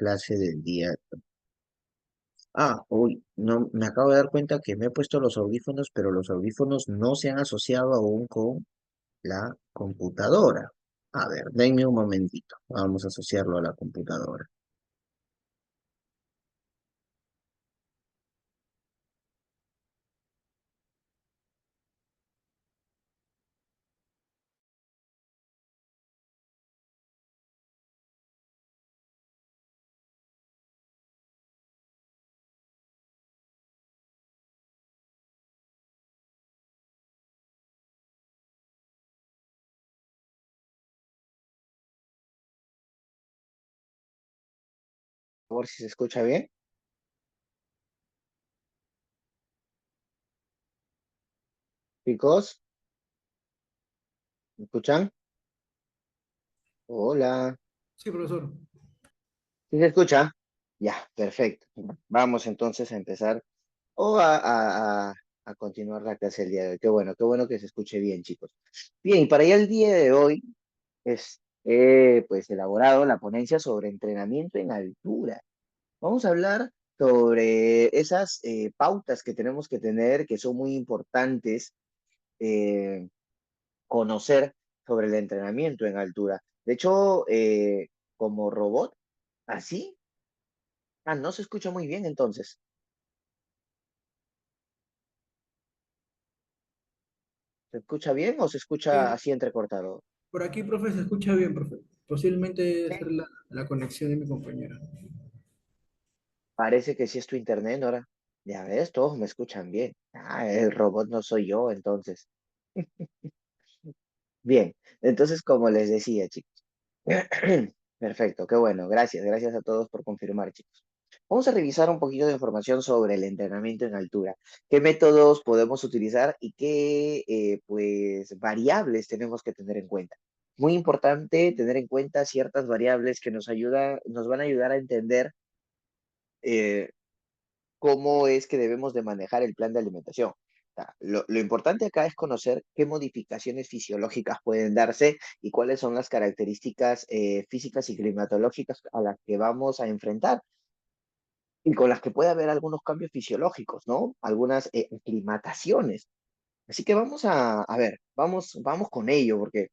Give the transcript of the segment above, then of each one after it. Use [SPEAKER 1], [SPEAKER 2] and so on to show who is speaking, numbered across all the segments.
[SPEAKER 1] clase del día. Uy, no, me acabo de dar cuenta que me he puesto los audífonos, pero los audífonos no se han asociado aún con la computadora. A ver, denme un momentito. Vamos a asociarlo a la computadora. Por favor, si se escucha bien. Chicos, ¿me escuchan? Hola.
[SPEAKER 2] Sí, profesor.
[SPEAKER 1] ¿Sí se escucha? Ya, perfecto. Vamos entonces a empezar o a continuar la clase del día de hoy. Qué bueno que se escuche bien, chicos. Bien, y para ya el día de hoy, pues elaborado la ponencia sobre entrenamiento en altura. Vamos a hablar sobre esas pautas que tenemos que tener, que son muy importantes eh, conocer sobre el entrenamiento en altura. De hecho, como robot, así, no se escucha muy bien entonces. ¿Se escucha bien o se escucha
[SPEAKER 2] Eh,
[SPEAKER 1] así entrecortado?
[SPEAKER 2] por aquí, profe, se escucha bien, profe. Posiblemente debe
[SPEAKER 1] Sí.
[SPEAKER 2] ser la conexión de mi compañera.
[SPEAKER 1] Parece que sí es tu internet, Nora. Ya ves, todos me escuchan bien. El robot no soy yo, entonces. Bien, entonces como les decía, chicos. Perfecto, qué bueno. Gracias a todos por confirmar, chicos. Vamos a revisar un poquito de información sobre el entrenamiento en altura. ¿Qué métodos podemos utilizar y qué pues variables tenemos que tener en cuenta? Muy importante tener en cuenta ciertas variables que nos van a ayudar a entender eh, cómo es que debemos de manejar el plan de alimentación. Lo importante acá es conocer qué modificaciones fisiológicas pueden darse y cuáles son las características físicas y climatológicas a las que vamos a enfrentar y con las que puede haber algunos cambios fisiológicos, ¿no? Algunas aclimataciones. Así que a ver, vamos con ello porque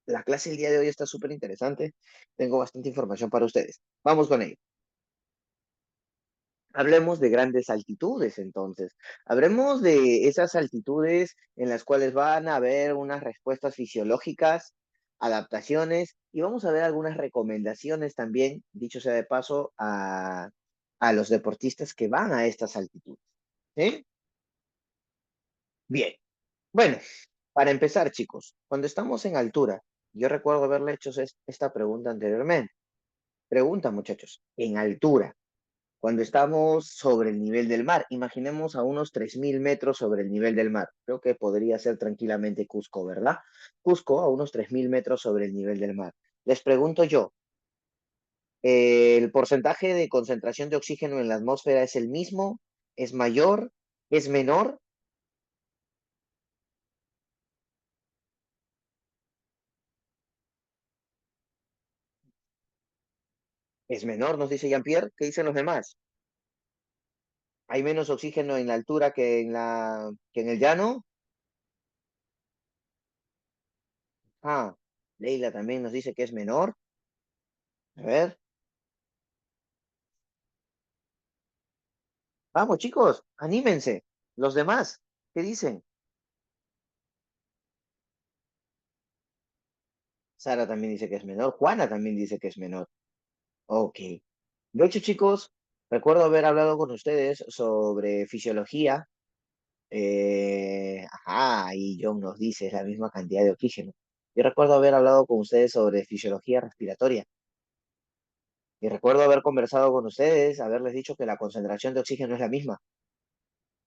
[SPEAKER 1] la clase el día de hoy está súper interesante. Tengo bastante información para ustedes. Vamos con ello. Hablemos de grandes altitudes, entonces. Hablemos de esas altitudes en las cuales van a haber unas respuestas fisiológicas, adaptaciones, y vamos a ver algunas recomendaciones también, dicho sea de paso, a los deportistas que van a estas altitudes. ¿Sí? Bien. Bueno, para empezar, chicos, cuando estamos en altura, yo recuerdo haberle hecho esta pregunta anteriormente. Pregunta, muchachos, en altura. Cuando estamos sobre el nivel del mar, imaginemos a unos 3.000 metros sobre el nivel del mar. Creo que podría ser tranquilamente Cusco, ¿verdad? Cusco a unos 3.000 metros sobre el nivel del mar. Les pregunto yo, ¿el porcentaje de concentración de oxígeno en la atmósfera es el mismo? ¿Es mayor? ¿Es menor? Es menor, nos dice Jean-Pierre. ¿Qué dicen los demás? ¿Hay menos oxígeno en la altura que en el llano? Ah, Leila también nos dice que es menor. A ver. Vamos, chicos, anímense. Los demás, ¿qué dicen? Sara también dice que es menor. Juana también dice que es menor. Ok. De hecho, chicos, recuerdo haber hablado con ustedes sobre fisiología. Y John nos dice es la misma cantidad de oxígeno. Yo recuerdo haber hablado con ustedes sobre fisiología respiratoria. Y recuerdo haber conversado con ustedes, haberles dicho que la concentración de oxígeno es la misma.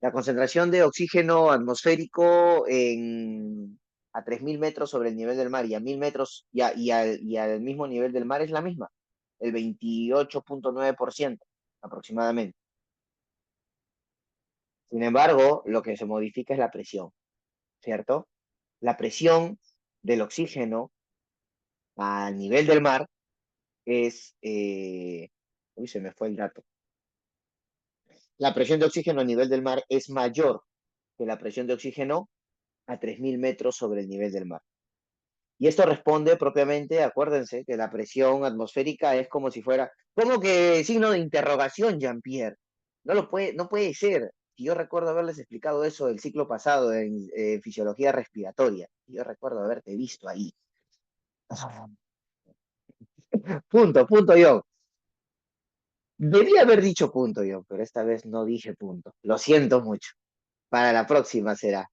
[SPEAKER 1] La concentración de oxígeno atmosférico a 3.000 metros sobre el nivel del mar y a 1.000 metros y al mismo nivel del mar es la misma, el 28,9% aproximadamente. Sin embargo, lo que se modifica es la presión, ¿cierto? La presión del oxígeno al nivel del mar es Uy, se me fue el dato. La presión de oxígeno a nivel del mar es mayor que la presión de oxígeno a 3.000 metros sobre el nivel del mar. Y esto responde propiamente, acuérdense, que la presión atmosférica es como si fuera, como que signo de interrogación, Jean-Pierre. No puede ser. Y yo recuerdo haberles explicado eso el ciclo pasado en fisiología respiratoria. Yo recuerdo haberte visto ahí. Punto, yo. Debí haber dicho punto yo, pero esta vez no dije punto. Lo siento mucho. Para la próxima será.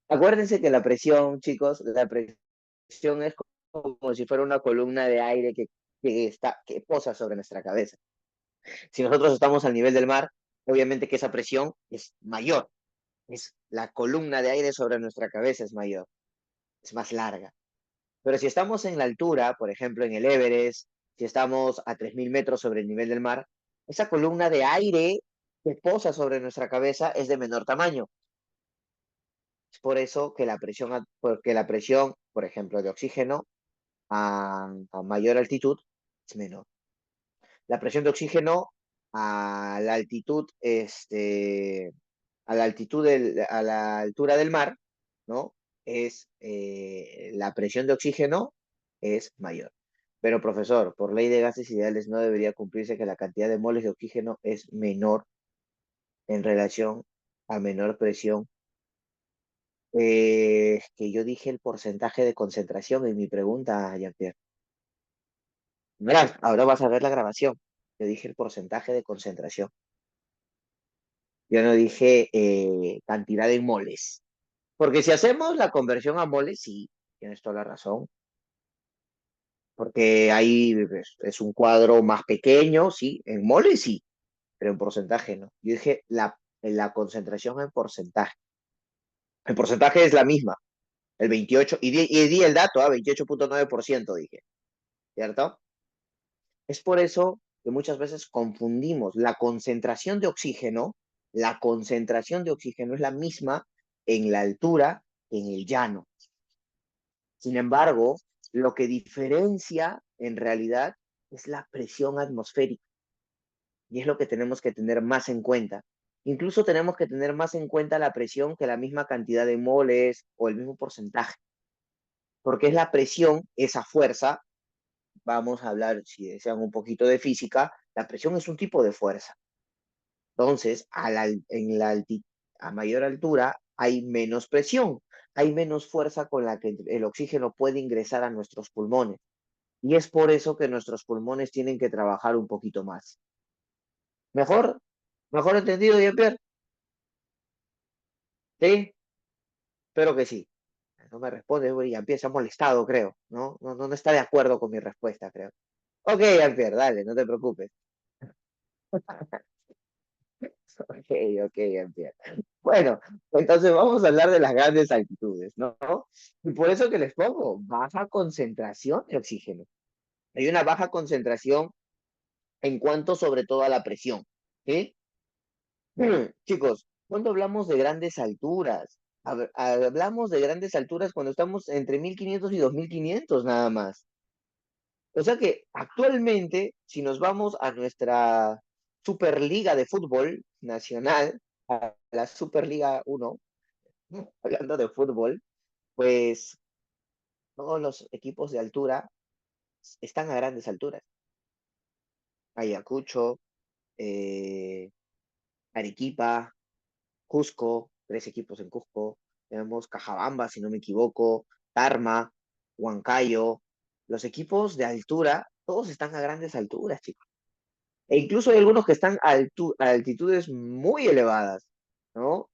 [SPEAKER 1] Acuérdense que la presión, chicos, la presión es como si fuera una columna de aire que posa sobre nuestra cabeza. Si nosotros estamos al nivel del mar, obviamente que esa presión es mayor. Es la columna de aire sobre nuestra cabeza es mayor, es más larga. Pero si estamos en la altura, por ejemplo, en el Everest, si estamos a 3.000 metros sobre el nivel del mar, esa columna de aire que posa sobre nuestra cabeza es de menor tamaño. Es por eso que porque la presión, por ejemplo, de oxígeno a mayor altitud es menor. La presión de oxígeno a la altitud, a la altura del mar, ¿no? La presión de oxígeno es mayor. Pero, profesor, por ley de gases ideales no debería cumplirse que la cantidad de moles de oxígeno es menor en relación a menor presión. Que yo dije el porcentaje de concentración en mi pregunta, Jean-Pierre. Verás, ahora vas a ver la grabación. Yo dije el porcentaje de concentración. Yo no dije cantidad en moles. Porque si hacemos la conversión a moles, sí, tienes toda la razón. Porque ahí es un cuadro más pequeño, sí. En moles sí, pero en porcentaje no. Yo dije la concentración en porcentaje. El porcentaje es la misma, el 28, y di el dato, 28,9% dije, ¿cierto? Es por eso que muchas veces confundimos la concentración de oxígeno es la misma en la altura que en el llano. Sin embargo, lo que diferencia en realidad es la presión atmosférica y es lo que tenemos que tener más en cuenta. Incluso tenemos que tener más en cuenta la presión que la misma cantidad de moles o el mismo porcentaje, porque es la presión, esa fuerza. Vamos a hablar, si desean, un poquito de física. La presión es un tipo de fuerza. Entonces, a mayor altura hay menos presión, hay menos fuerza con la que el oxígeno puede ingresar a nuestros pulmones. Y es por eso que nuestros pulmones tienen que trabajar un poquito más. ¿Mejor? ¿Mejor entendido, Jean-Pierre? ¿Sí? Espero que sí. No me responde, Jean-Pierre se ha molestado, creo. No está de acuerdo con mi respuesta, creo. Ok, Jean-Pierre, dale, no te preocupes. Ok, ok, entiendo. Bueno, entonces vamos a hablar de las grandes altitudes, ¿no? Y por eso que les pongo baja concentración de oxígeno. Hay una baja concentración en cuanto sobre todo a la presión, ¿sí? Chicos, cuando hablamos de grandes alturas, hablamos de grandes alturas cuando estamos entre 1.500 y 2.500 nada más. O sea que actualmente, si nos vamos a nuestra Superliga de Fútbol Nacional, a la Superliga 1, hablando de fútbol, pues todos los equipos de altura están a grandes alturas. Ayacucho, eh, Arequipa, Cusco, 3 equipos en Cusco, tenemos Cajabamba, si no me equivoco, Tarma, Huancayo, los equipos de altura, todos están a grandes alturas, chicos. E incluso hay algunos que están a altitudes muy elevadas, ¿no?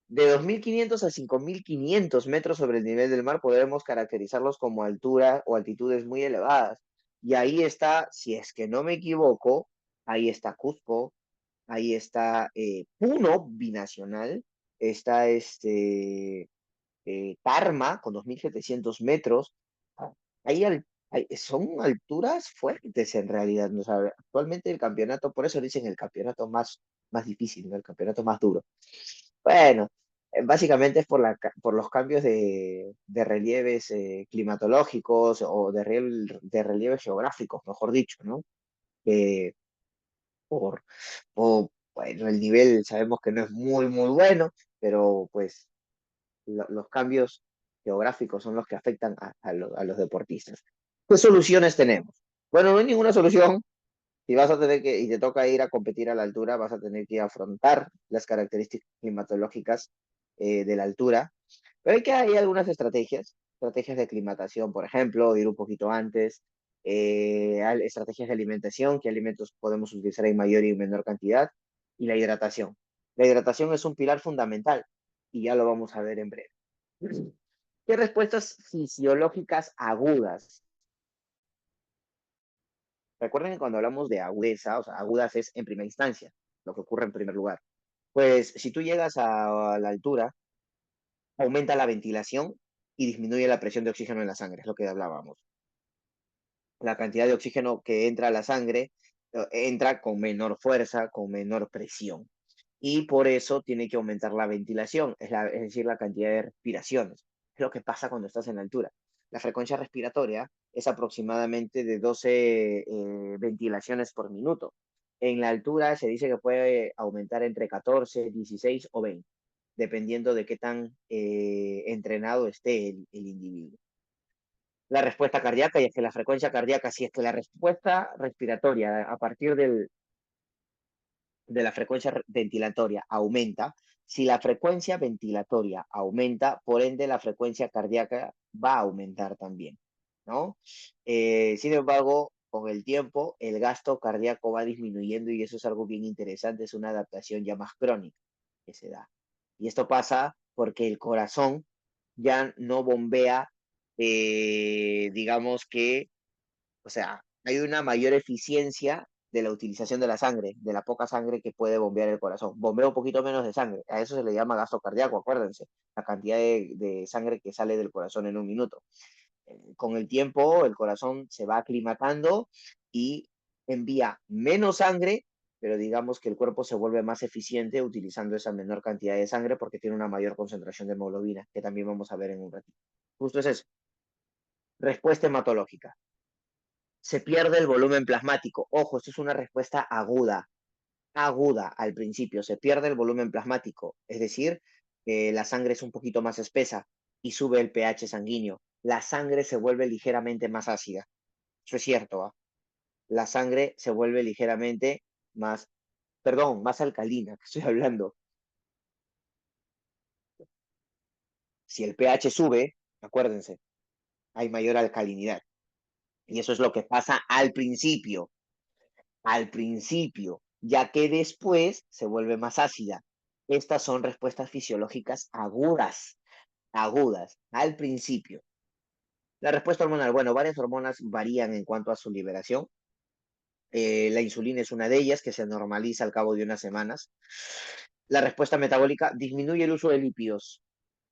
[SPEAKER 1] De 2.500 a 5.500 metros sobre el nivel del mar podremos caracterizarlos como altura o altitudes muy elevadas. Y ahí está, si es que no me equivoco, ahí está Cusco, ahí está Puno binacional, está Tarma con 2.700 metros. Ahí son alturas fuertes en realidad, ¿no? O sea, actualmente el campeonato, por eso dicen el campeonato más difícil, ¿no? El campeonato más duro. Bueno. Básicamente es por los cambios de relieves climatológicos o de relieves geográficos, mejor dicho, ¿no? Que por, bueno, el nivel sabemos que no es muy, muy bueno, pero pues los cambios geográficos son los que afectan a los deportistas. ¿Qué soluciones tenemos? Bueno, no hay ninguna solución. Si vas a tener que, y te toca ir a competir a la altura, vas a tener que afrontar las características climatológicas de la altura. Pero hay algunas estrategias de aclimatación, por ejemplo, ir un poquito antes, estrategias de alimentación, qué alimentos podemos utilizar en mayor y menor cantidad, y la hidratación. La hidratación es un pilar fundamental y ya lo vamos a ver en breve. ¿Qué respuestas fisiológicas agudas? Recuerden que cuando hablamos de agudeza, o sea, agudas es en primera instancia, lo que ocurre en primer lugar. Pues si tú llegas a la altura, aumenta la ventilación y disminuye la presión de oxígeno en la sangre, es lo que hablábamos. La cantidad de oxígeno que entra a la sangre entra con menor fuerza, con menor presión. Y por eso tiene que aumentar la ventilación, es decir, la cantidad de respiraciones. Es lo que pasa cuando estás en la altura. La frecuencia respiratoria es aproximadamente de 12 ventilaciones por minuto. En la altura se dice que puede aumentar entre 14, 16 o 20, dependiendo de qué tan entrenado esté el individuo. La respuesta cardíaca, y es que la frecuencia cardíaca, si es que la respuesta respiratoria a partir de la frecuencia ventilatoria aumenta, si la frecuencia ventilatoria aumenta, por ende la frecuencia cardíaca va a aumentar también, ¿no? Sin embargo, con el tiempo, el gasto cardíaco va disminuyendo y eso es algo bien interesante, es una adaptación ya más crónica que se da. Y esto pasa porque el corazón ya no bombea, digamos que, o sea, hay una mayor eficiencia de la utilización de la sangre, de la poca sangre que puede bombear el corazón. Bombea un poquito menos de sangre. A eso se le llama gasto cardíaco, acuérdense, la cantidad de sangre que sale del corazón en un minuto. Con el tiempo, el corazón se va aclimatando y envía menos sangre, pero digamos que el cuerpo se vuelve más eficiente utilizando esa menor cantidad de sangre porque tiene una mayor concentración de hemoglobina, que también vamos a ver en un ratito. Justo es eso. Respuesta hematológica. Se pierde el volumen plasmático. Ojo, esto es una respuesta aguda, aguda al principio. Se pierde el volumen plasmático, es decir, la sangre es un poquito más espesa y sube el pH sanguíneo. La sangre se vuelve ligeramente más ácida. Eso es cierto, ¿va? La sangre se vuelve ligeramente más, perdón, más alcalina, que estoy hablando. Si el pH sube, acuérdense, hay mayor alcalinidad. Y eso es lo que pasa al principio, ya que después se vuelve más ácida. Estas son respuestas fisiológicas agudas, agudas, al principio. La respuesta hormonal, bueno, varias hormonas varían en cuanto a su liberación. La insulina es una de ellas que se normaliza al cabo de unas semanas. La respuesta metabólica disminuye el uso de lípidos.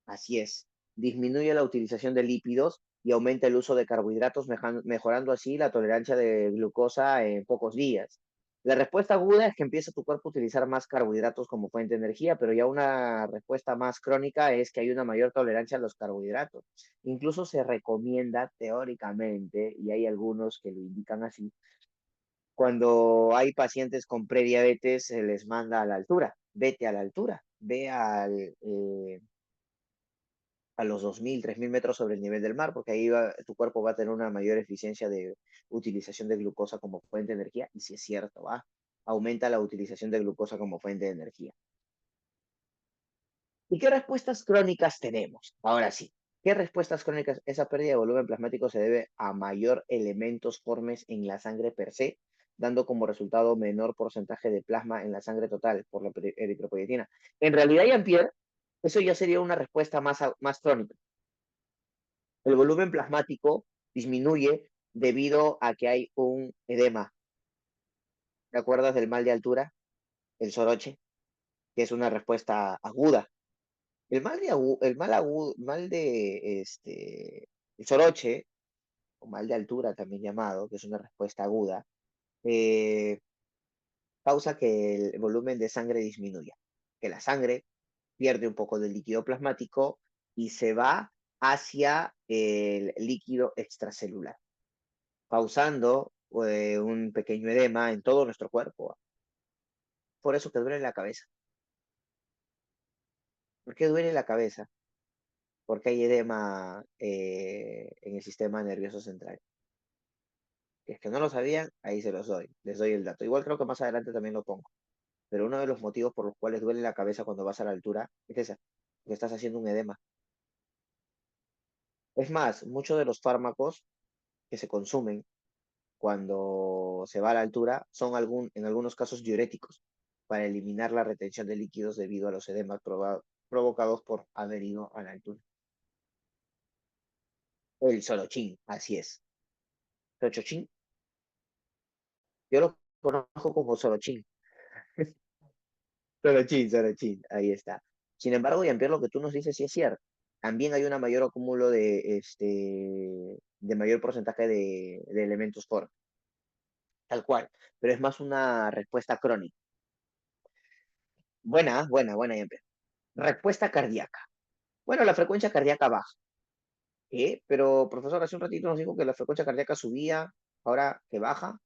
[SPEAKER 1] Así es, disminuye la utilización de lípidos y aumenta el uso de carbohidratos, mejorando así la tolerancia de glucosa en pocos días. La respuesta aguda es que empieza tu cuerpo a utilizar más carbohidratos como fuente de energía, pero ya una respuesta más crónica es que hay una mayor tolerancia a los carbohidratos. Incluso se recomienda teóricamente, y hay algunos que lo indican así, cuando hay pacientes con prediabetes se les manda a la altura, vete a la altura, a los 2.000, 3.000 metros sobre el nivel del mar, porque ahí tu cuerpo va a tener una mayor eficiencia de utilización de glucosa como fuente de energía, y si es cierto, va, aumenta la utilización de glucosa como fuente de energía. ¿Y qué respuestas crónicas tenemos? Ahora sí, ¿qué respuestas crónicas? Esa pérdida de volumen plasmático se debe a mayor elementos formes en la sangre per se, dando como resultado menor porcentaje de plasma en la sangre total por la eritropoyetina. En realidad, Jean-Pierre, eso ya sería una respuesta más crónica. El volumen plasmático disminuye debido a que hay un edema. ¿Te acuerdas del mal de altura? El soroche, que es una respuesta aguda. El soroche, o mal de altura también llamado, que es una respuesta aguda, eh, causa que el volumen de sangre disminuya, que la sangre pierde un poco del líquido plasmático y se va hacia el líquido extracelular, causando un pequeño edema en todo nuestro cuerpo. Por eso te duele la cabeza. ¿Por qué duele la cabeza? Porque hay edema en el sistema nervioso central. Si es que no lo sabían, ahí se los doy, les doy el dato. Igual creo que más adelante también lo pongo. Pero uno de los motivos por los cuales duele la cabeza cuando vas a la altura es esa, que estás haciendo un edema. Es más, muchos de los fármacos que se consumen cuando se va a la altura son en algunos casos diuréticos para eliminar la retención de líquidos debido a los edemas provocados por haber ido a la altura. El sorochín, así es. Sorochín, yo lo conozco como sorochín. Sorochín, sorochín, ahí está. Sin embargo, Jean-Pierre, lo que tú nos dices sí es cierto. También hay un mayor acúmulo de mayor porcentaje de elementos por tal cual, pero es más una respuesta crónica. Buena, buena, buena, Jean-Pierre. Respuesta cardíaca. Bueno, la frecuencia cardíaca baja. ¿Eh? Pero, profesor, hace un ratito nos dijo que la frecuencia cardíaca subía, ahora que baja.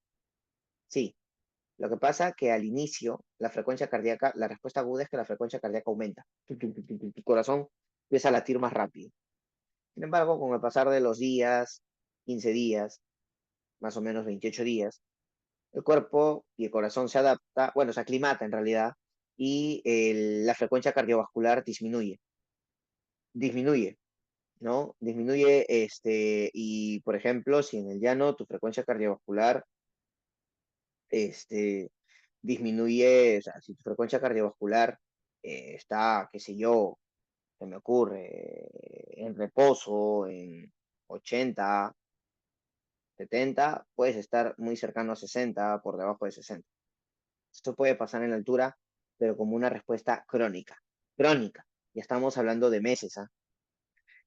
[SPEAKER 1] Sí, lo que pasa que al inicio, la frecuencia cardíaca, la respuesta aguda es que la frecuencia cardíaca aumenta. Tu corazón empieza a latir más rápido. Sin embargo, con el pasar de los días, 15 días, más o menos 28 días, el cuerpo y el corazón se adapta, bueno, se aclimata en realidad, y la frecuencia cardiovascular disminuye, ¿no? Disminuye, y por ejemplo, si en el llano tu frecuencia cardiovascular, este, disminuye, o sea, si tu frecuencia cardiovascular está, qué sé yo, se me ocurre, en reposo, en 80, 70, puedes estar muy cercano a 60, por debajo de 60. Esto puede pasar en la altura, pero como una respuesta crónica. Crónica. Ya estamos hablando de meses, ¿ah?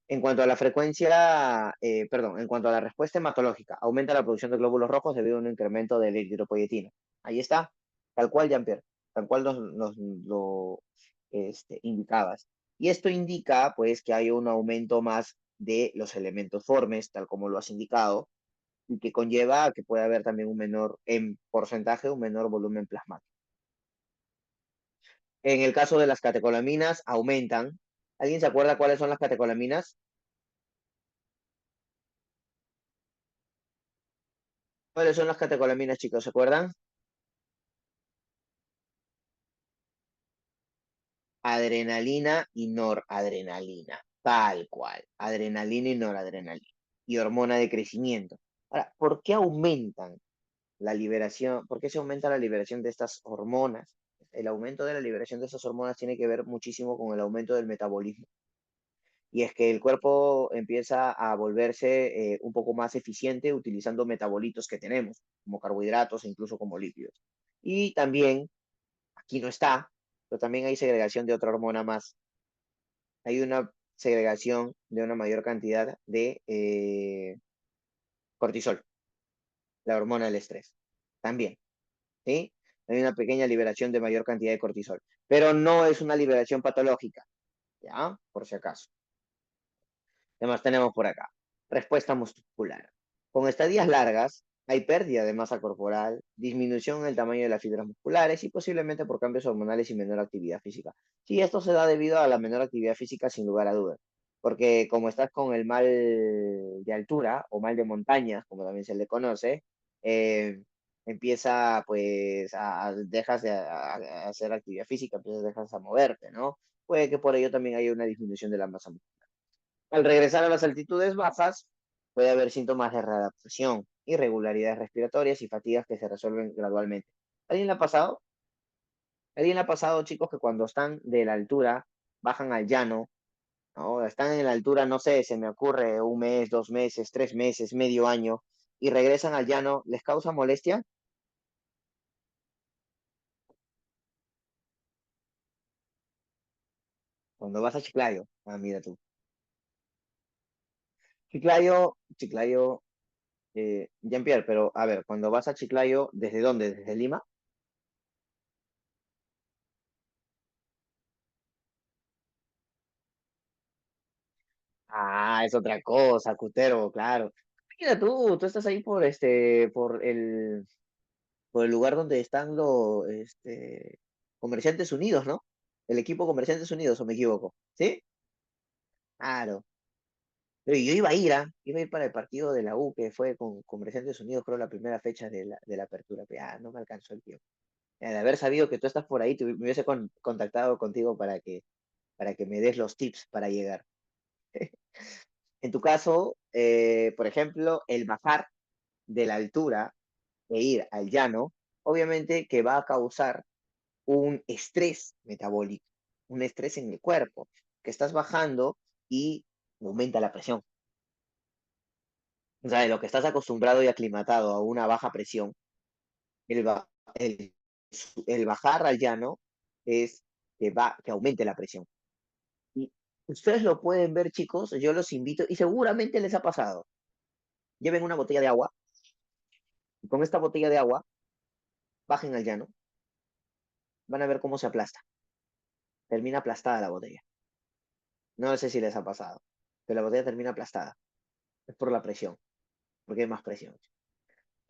[SPEAKER 1] En cuanto a la frecuencia, perdón, en cuanto a la respuesta hematológica, aumenta la producción de glóbulos rojos debido a un incremento de la eritropoyetina. Ahí está, tal cual, Jean-Pierre, tal cual nos lo indicabas. Y esto indica, pues, que hay un aumento más de los elementos formes, tal como lo has indicado, y que conlleva a que pueda haber también un menor, en porcentaje, un menor volumen plasmático. En el caso de las catecolaminas, aumentan. ¿Alguien se acuerda cuáles son las catecolaminas? ¿Cuáles son las catecolaminas, chicos? ¿Se acuerdan? Adrenalina y noradrenalina, tal cual. Adrenalina y noradrenalina. Y hormona de crecimiento. Ahora, ¿por qué aumentan la liberación? ¿Por qué se aumenta la liberación de estas hormonas? El aumento de la liberación de estas hormonas tiene que ver muchísimo con el aumento del metabolismo. Y es que el cuerpo empieza a volverse un poco más eficiente utilizando metabolitos que tenemos, como carbohidratos e incluso como lípidos. Y también, aquí no está, pero también hay segregación de otra hormona más. Hay una segregación de una mayor cantidad de cortisol, la hormona del estrés. También, ¿sí? Hay una pequeña liberación de mayor cantidad de cortisol, pero no es una liberación patológica, ¿ya? Por si acaso. Además tenemos por acá, respuesta muscular. Con estadías largas, hay pérdida de masa corporal, disminución en el tamaño de las fibras musculares y posiblemente por cambios hormonales y menor actividad física. Sí, esto se da debido a la menor actividad física sin lugar a dudas, porque como estás con el mal de altura o mal de montaña, como también se le conoce, eh, empieza pues dejas de hacer actividad física, empiezas dejas a moverte, ¿no? Puede que por ello también haya una disminución de la masa muscular. Al regresar a las altitudes bajas, puede haber síntomas de readaptación, irregularidades respiratorias y fatigas que se resuelven gradualmente. ¿Alguien le ha pasado? ¿Alguien le ha pasado, chicos, que cuando están de la altura, bajan al llano, ¿no? Están en la altura, no sé, se me ocurre un mes, 2 meses, 3 meses, medio año, y regresan al llano, ¿les causa molestia? Cuando vas a Chiclayo. Ah, mira tú. Chiclayo, Jean-Pierre, pero a ver, cuando vas a Chiclayo, ¿desde dónde? ¿Desde Lima? Es otra cosa, Cutero, claro. Mira tú estás ahí por el lugar donde están los, Comerciantes Unidos, ¿no? El equipo Comerciantes Unidos, ¿o me equivoco? ¿Sí? Claro. Pero yo iba a ir para el partido de la U, que fue con Comerciantes Unidos, creo, la primera fecha de la apertura, pero no me alcanzó el tiempo. De haber sabido que tú estás por ahí, me hubiese contactado contigo para que me des los tips para llegar. En tu caso, por ejemplo, el bajar de la altura e ir al llano, obviamente que va a causar un estrés metabólico, un estrés en el cuerpo, que estás bajando y aumenta la presión. O sea, de lo que estás acostumbrado y aclimatado a una baja presión, el, ba- el, el bajar al llano es que aumente la presión. Y ustedes lo pueden ver, chicos, yo los invito, y seguramente les ha pasado. Lleven una botella de agua, y con esta botella de agua, bajen al llano, van a ver cómo se aplasta. Termina aplastada la botella. No sé si les ha pasado, pero la botella termina aplastada. Es por la presión, porque hay más presión.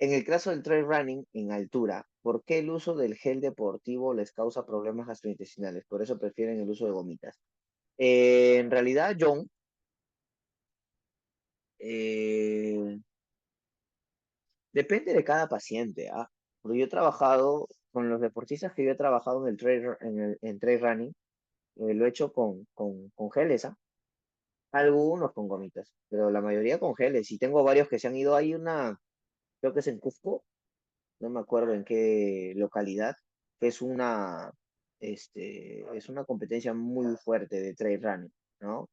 [SPEAKER 1] En el caso del trail running en altura, ¿por qué el uso del gel deportivo les causa problemas gastrointestinales? Por eso prefieren el uso de gomitas. En realidad, John, eh, depende de cada paciente, ¿ah? Porque yo he trabajado con los deportistas que yo he trabajado en el en trail running, lo he hecho con geles, ¿ah? Algunos con gomitas, pero la mayoría con geles. Y tengo varios que se han ido. Hay una, creo que es en Cusco, no me acuerdo en qué localidad, que es una competencia muy fuerte de trail running, ¿no?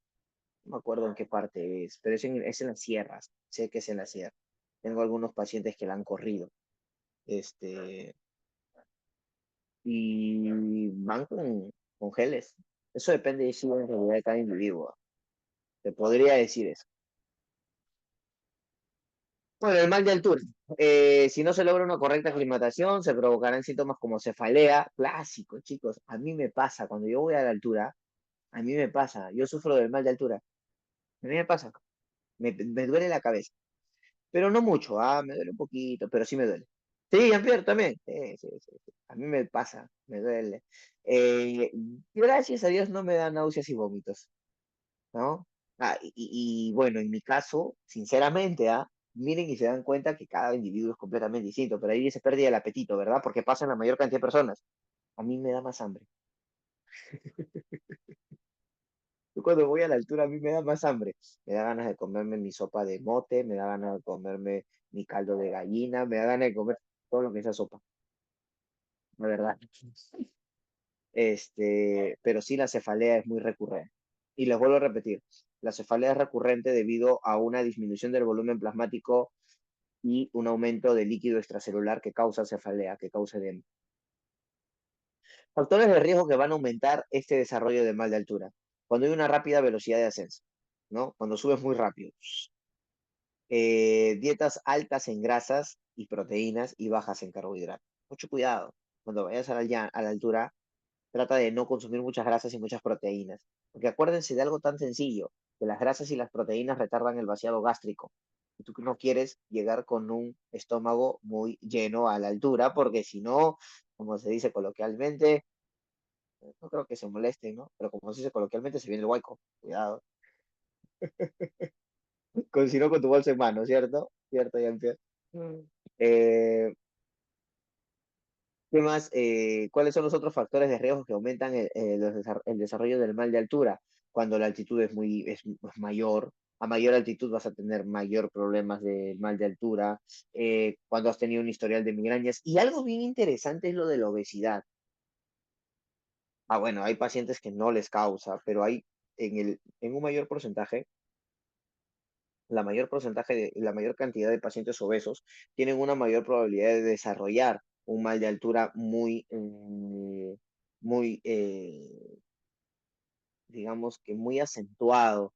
[SPEAKER 1] No me acuerdo en qué parte es, pero es en las sierras, sé que es en la sierra. Tengo algunos pacientes que la han corrido, este, y van con geles. Eso depende sí, en realidad de cada individuo. Te podría decir eso. Bueno, el mal de altura. Si no se logra una correcta aclimatación, se provocarán síntomas como cefalea, clásico, chicos. A mí me pasa, cuando yo voy a la altura, a mí me pasa, yo sufro del mal de altura. A mí me pasa, me duele la cabeza. Pero no mucho, me duele un poquito, pero sí me duele. Sí, Jean-Pierre también. Sí. A mí me pasa, me duele. Eh, Gracias a Dios no me da náuseas y vómitos, ¿no? Bueno, en mi caso, sinceramente, miren y se dan cuenta que cada individuo es completamente distinto, pero ahí se pierde el apetito, ¿verdad? Porque pasa en la mayor cantidad de personas. A mí me da más hambre. Yo cuando voy a la altura, a mí me da más hambre. Me da ganas de comerme mi sopa de mote, me da ganas de comerme mi caldo de gallina, me da ganas de comer todo lo que sea sopa, la verdad. Pero sí la cefalea es muy recurrente. Y les vuelvo a repetir, la cefalea es recurrente debido a una disminución del volumen plasmático y un aumento de líquido extracelular que causa cefalea, que causa edema. Factores de riesgo que van a aumentar este desarrollo de mal de altura. Cuando hay una rápida velocidad de ascenso, ¿no? Cuando subes muy rápido. Dietas altas en grasas y proteínas y bajas en carbohidratos. Mucho cuidado. Cuando vayas a la altura, trata de no consumir muchas grasas y muchas proteínas. Porque acuérdense de algo tan sencillo, que las grasas y las proteínas retardan el vaciado gástrico. Y tú no quieres llegar con un estómago muy lleno a la altura, porque si no, como se dice coloquialmente, no creo que se molesten, ¿no? Pero como se dice coloquialmente, se viene el hueco. Cuidado. Si no, con tu bolsa en mano, ¿cierto? ¿Cierto, Jean-Pierre? Mm. Eh, ¿Qué más? ¿Cuáles son los otros factores de riesgo que aumentan el desarrollo del mal de altura? Cuando la altitud es mayor, a mayor altitud vas a tener mayor problemas de mal de altura, cuando has tenido un historial de migrañas. Y algo bien interesante es lo de la obesidad. Bueno, hay pacientes que no les causa, pero hay en un mayor porcentaje, la mayor cantidad de pacientes obesos tienen una mayor probabilidad de desarrollar un mal de altura muy, digamos que muy acentuado.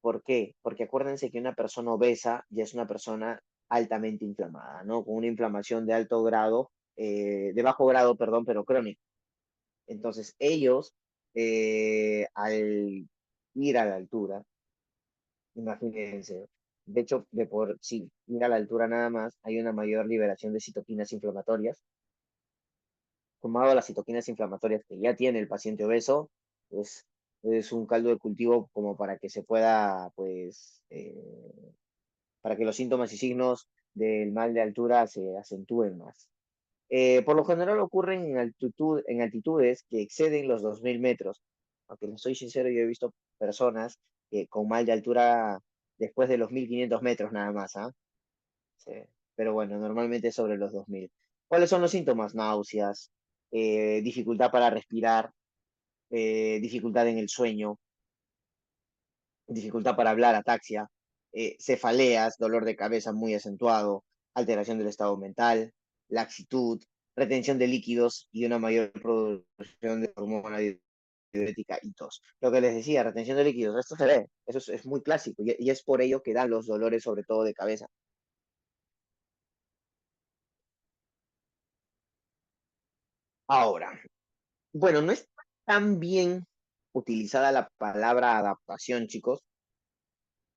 [SPEAKER 1] ¿Por qué? Porque acuérdense que una persona obesa ya es una persona altamente inflamada, ¿no? Con una inflamación de alto grado, de bajo grado, perdón, pero crónica. Entonces, ellos, al ir a la altura, Imagínense. De hecho, de por sí, ir a la altura nada más, hay una mayor liberación de citoquinas inflamatorias. Sumado a las citoquinas inflamatorias que ya tiene el paciente obeso, pues es un caldo de cultivo como para que se pueda, pues, para que los síntomas y signos del mal de altura se acentúen más. Por lo general ocurren en altitudes que exceden los 2000 metros. Aunque les soy sincero, yo he visto personas con mal de altura después de los 1500 metros nada más, ¿ah? Sí. Pero bueno, normalmente sobre los 2000. ¿Cuáles son los síntomas? Náuseas, dificultad para respirar, dificultad en el sueño, dificultad para hablar, ataxia, cefaleas, dolor de cabeza muy acentuado, alteración del estado mental, laxitud, retención de líquidos y una mayor producción de hormona diurética y tos. Lo que les decía, retención de líquidos, esto se ve, eso es muy clásico y es por ello que dan los dolores sobre todo de cabeza. Ahora, bueno, no es tan bien utilizada la palabra adaptación, chicos.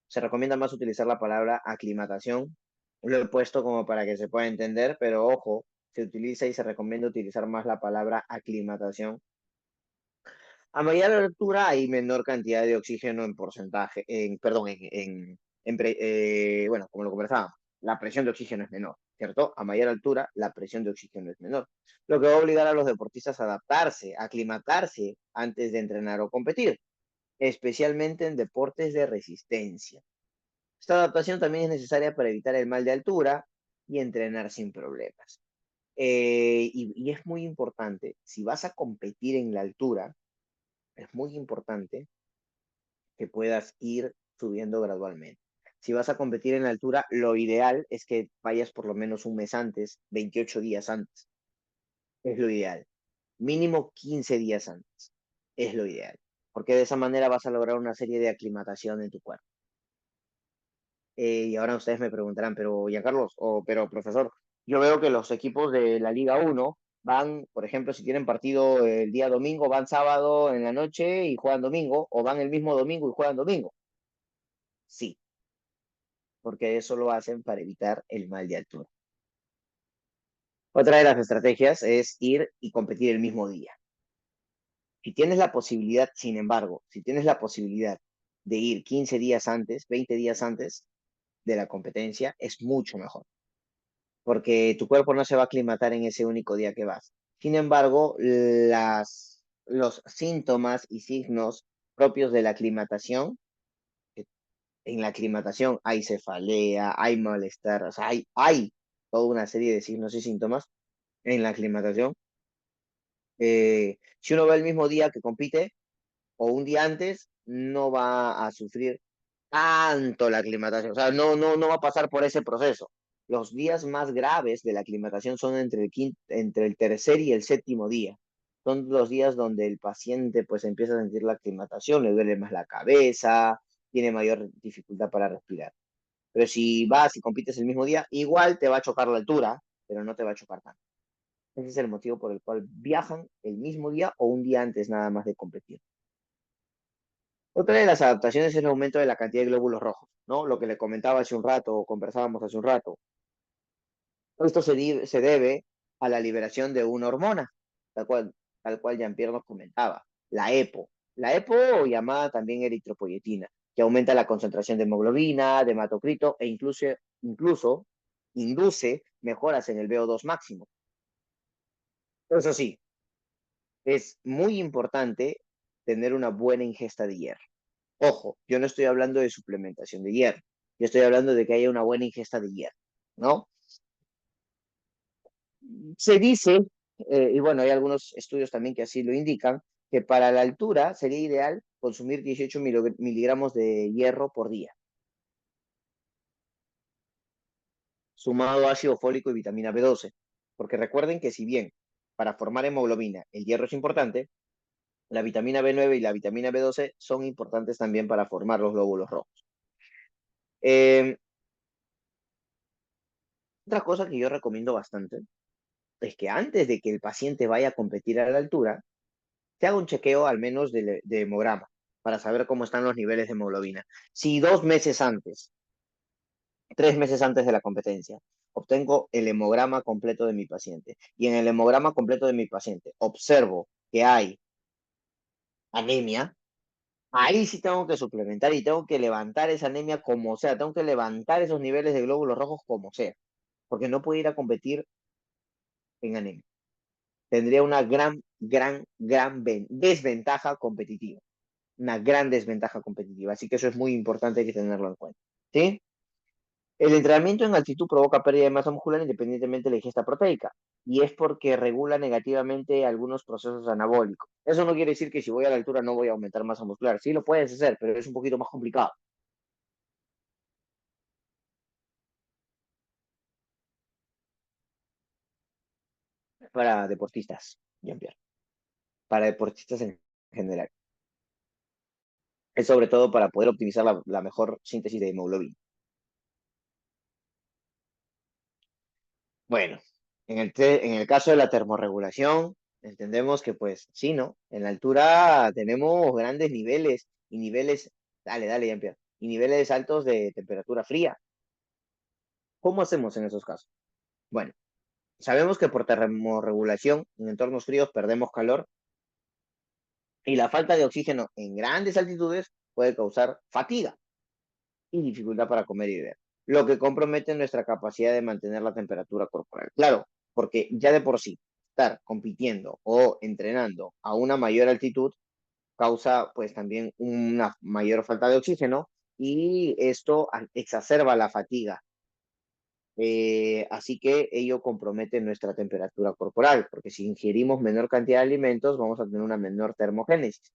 [SPEAKER 1] Se recomienda más utilizar la palabra aclimatación. Lo he puesto como para que se pueda entender, pero ojo, se utiliza y se recomienda utilizar más la palabra aclimatación. A mayor altura hay menor cantidad de oxígeno en porcentaje, perdón, bueno, como lo conversábamos, la presión de oxígeno es menor, ¿cierto? A mayor altura, la presión de oxígeno es menor, lo que va a obligar a los deportistas a adaptarse, a aclimatarse antes de entrenar o competir, especialmente en deportes de resistencia. Esta adaptación también es necesaria para evitar el mal de altura y entrenar sin problemas. Y es muy importante, si vas a competir en la altura, es muy importante que puedas ir subiendo gradualmente. Si vas a competir en la altura, lo ideal es que vayas por lo menos un mes antes, 28 días antes. Es lo ideal. Mínimo 15 días antes. Es lo ideal. Porque de esa manera vas a lograr una serie de aclimatación en tu cuerpo. Y ahora ustedes me preguntarán, pero ya Carlos, o pero profesor, yo veo que los equipos de la Liga uno van, por ejemplo, si tienen partido el día domingo, van sábado en la noche y juegan domingo, o van el mismo domingo y juegan domingo. Sí, porque eso lo hacen para evitar el mal de altura. Otra de las estrategias es ir y competir el mismo día. Si tienes la posibilidad, sin embargo, si tienes la posibilidad de ir 15 días antes, 20 días antes de la competencia, es mucho mejor, porque tu cuerpo no se va a aclimatar en ese único día que vas. Sin embargo, los síntomas y signos propios de la aclimatación, en la aclimatación hay cefalea, hay malestar, o sea, hay toda una serie de signos y síntomas en la aclimatación. Si uno va el mismo día que compite o un día antes, no va a sufrir tanto la aclimatación, o sea, no va a pasar por ese proceso. Los días más graves de la aclimatación son entre el tercer y el séptimo día. Son los días donde el paciente pues empieza a sentir la aclimatación, le duele más la cabeza, tiene mayor dificultad para respirar. Pero si vas y compites el mismo día, igual te va a chocar la altura, pero no te va a chocar tanto. Ese es el motivo por el cual viajan el mismo día o un día antes nada más de competir. Otra de las adaptaciones es el aumento de la cantidad de glóbulos rojos, ¿no? Lo que le comentaba hace un rato, o conversábamos hace un rato. Esto se debe a la liberación de una hormona, tal cual, tal cual Jean-Pierre nos comentaba, la EPO. La EPO, o llamada también eritropoyetina, que aumenta la concentración de hemoglobina, de hematocrito e incluso induce mejoras en el VO2 máximo. Eso sí, es muy importante tener una buena ingesta de hierro. Ojo, yo no estoy hablando de suplementación de hierro, yo estoy hablando de que haya una buena ingesta de hierro, ¿no? Se dice, y bueno, hay algunos estudios también que así lo indican, que para la altura sería ideal consumir 18 miligramos de hierro por día, sumado ácido fólico y vitamina B12, porque recuerden que si bien para formar hemoglobina el hierro es importante, la vitamina B9 y la vitamina B12 son importantes también para formar los glóbulos rojos. Eh, Otra cosa que yo recomiendo bastante es que antes de que el paciente vaya a competir a la altura, se haga un chequeo al menos de hemograma. para saber cómo están los niveles de hemoglobina. Si 2 meses antes, 3 meses antes de la competencia, obtengo el hemograma completo de mi paciente y en el hemograma completo de mi paciente observo que hay anemia, ahí sí tengo que suplementar y tengo que levantar esa anemia como sea, tengo que levantar esos niveles de glóbulos rojos como sea, porque no puedo ir a competir en anemia. Tendría una gran desventaja competitiva. Una gran desventaja competitiva. Así que eso es muy importante, hay que tenerlo en cuenta. ¿Sí? El entrenamiento en altitud provoca pérdida de masa muscular independientemente de la ingesta proteica. Y es porque regula negativamente algunos procesos anabólicos. Eso no quiere decir que si voy a la altura no voy a aumentar masa muscular. Sí lo puedes hacer, pero es un poquito más complicado para deportistas, Jean-Pierre. Para deportistas en general. Es sobre todo para poder optimizar la mejor síntesis de hemoglobina. Bueno, en el caso de la termorregulación, entendemos que pues sí, ¿no? En la altura tenemos grandes niveles y niveles, dale, Jean-Pierre, y niveles altos de temperatura fría. ¿Cómo hacemos en esos casos? Bueno, sabemos que por termorregulación en entornos fríos perdemos calor y la falta de oxígeno en grandes altitudes puede causar fatiga y dificultad para comer y beber, lo que compromete nuestra capacidad de mantener la temperatura corporal. Claro, porque ya de por sí estar compitiendo o entrenando a una mayor altitud causa pues también una mayor falta de oxígeno y esto exacerba la fatiga. Así que ello compromete nuestra temperatura corporal, porque si ingerimos menor cantidad de alimentos vamos a tener una menor termogénesis.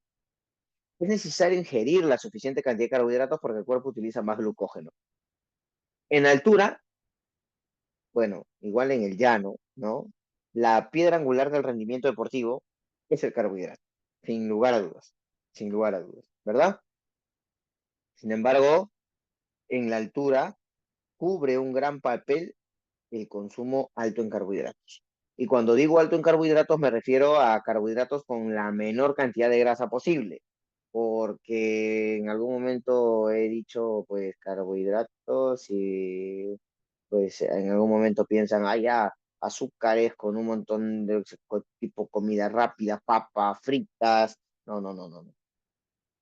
[SPEAKER 1] Es necesario ingerir la suficiente cantidad de carbohidratos porque el cuerpo utiliza más glucógeno. En altura, bueno, igual en el llano, ¿no? La piedra angular del rendimiento deportivo es el carbohidrato, sin lugar a dudas, sin lugar a dudas, ¿verdad? Sin embargo, en la altura cubre un gran papel el consumo alto en carbohidratos. Y cuando digo alto en carbohidratos me refiero a carbohidratos con la menor cantidad de grasa posible, porque en algún momento he dicho pues carbohidratos y pues en algún momento piensan, ah, ya, azúcares con un montón de tipo comida rápida, papas, fritas. No, no, no, no, no.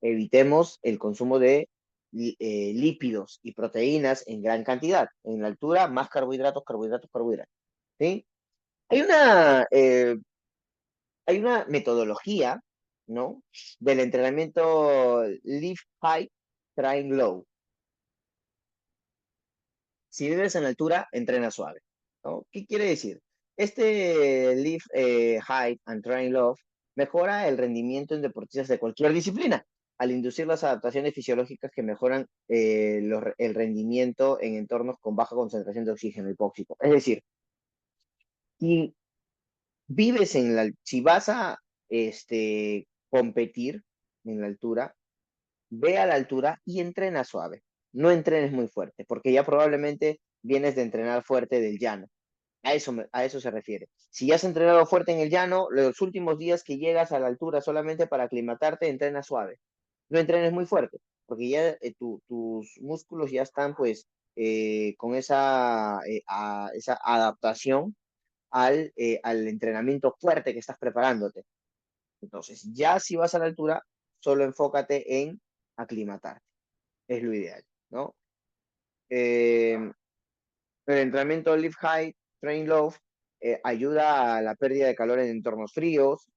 [SPEAKER 1] Evitemos el consumo de lípidos y proteínas en gran cantidad. En la altura, más carbohidratos, carbohidratos, carbohidratos. ¿Sí? Hay una, eh, hay una metodología, ¿no? Del entrenamiento Live High, Train Low. Si vives en altura, entrena suave, ¿no? ¿Qué quiere decir? Este Live High and Train Low mejora el rendimiento en deportistas de cualquier disciplina al inducir las adaptaciones fisiológicas que mejoran el rendimiento en entornos con baja concentración de oxígeno hipóxico. Es decir, si si vas a competir en la altura, ve a la altura y entrena suave. No entrenes muy fuerte, porque ya probablemente vienes de entrenar fuerte del llano. A eso se refiere. Si ya has entrenado fuerte en el llano, los últimos días que llegas a la altura solamente para aclimatarte, entrena suave. No entrenes muy fuerte, porque ya tus músculos ya están pues con esa adaptación al entrenamiento fuerte que estás preparándote. Entonces, ya si vas a la altura, solo enfócate en aclimatarte. Es lo ideal, ¿no? Eh, el entrenamiento Live High, Train Low ayuda a la pérdida de calor en entornos fríos.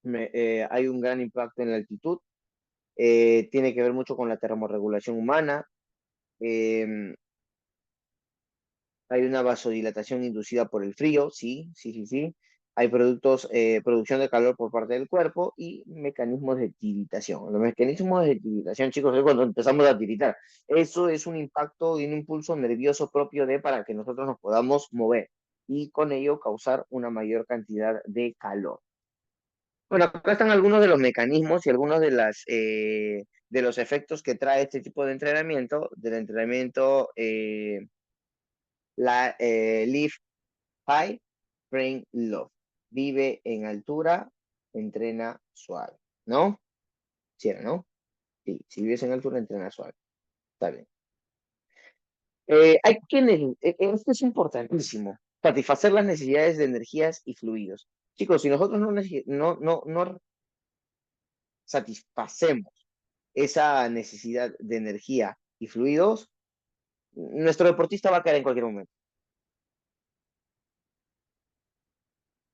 [SPEAKER 1] Hay un gran impacto en la altitud. Tiene que ver mucho con la termorregulación humana. eh, Hay una vasodilatación inducida por el frío, sí, sí, sí, sí. Hay producción de calor por parte del cuerpo y mecanismos de tiritación. Los mecanismos de tiritación, chicos, es cuando empezamos a tiritar. Eso es un impacto y un impulso nervioso propio de para que nosotros nos podamos mover y con ello causar una mayor cantidad de calor. Bueno, acá están algunos de los mecanismos y algunos de los efectos que trae este tipo de entrenamiento, del entrenamiento Live High, Train Low. Vive en altura, entrena suave, ¿no? ¿Sí, no? Sí, si vives en altura, entrena suave. Está bien. Hay quienes, esto es importantísimo, satisfacer las necesidades de energías y fluidos. Chicos, si nosotros no satisfacemos esa necesidad de energía y fluidos, nuestro deportista va a caer en cualquier momento.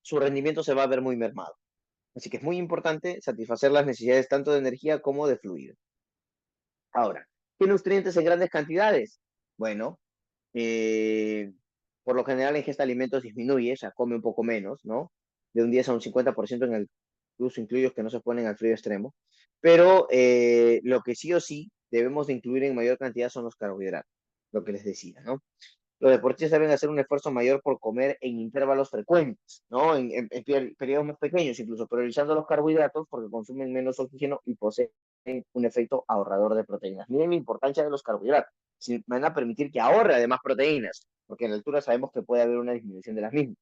[SPEAKER 1] Su rendimiento se va a ver muy mermado. Así que es muy importante satisfacer las necesidades tanto de energía como de fluido. Ahora, ¿qué nutrientes en grandes cantidades? Bueno, eh, por lo general la ingesta de alimentos disminuye, o sea, come un poco menos, ¿no? De un 10 a un 50% en el uso incluidos que no se ponen al frío extremo. Pero lo que sí o sí debemos de incluir en mayor cantidad son los carbohidratos, lo que les decía, ¿no? Los deportistas deben hacer un esfuerzo mayor por comer en intervalos frecuentes, ¿no? En periodos más pequeños, incluso priorizando los carbohidratos porque consumen menos oxígeno y poseen un efecto ahorrador de proteínas. Miren la importancia de los carbohidratos. Si van a permitir que ahorre además proteínas, porque en la altura sabemos que puede haber una disminución de las mismas.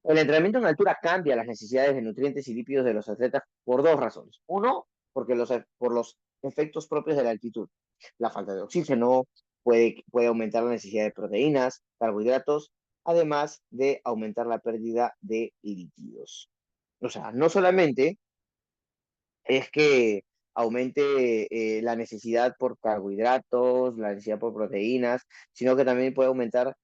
[SPEAKER 1] El entrenamiento en altura cambia las necesidades de nutrientes y lípidos de los atletas por dos razones. Uno, porque por los efectos propios de la altitud. La falta de oxígeno puede aumentar la necesidad de proteínas, carbohidratos, además de aumentar la pérdida de líquidos. O sea, no solamente es que aumente la necesidad por carbohidratos, la necesidad por proteínas, sino que también puede aumentar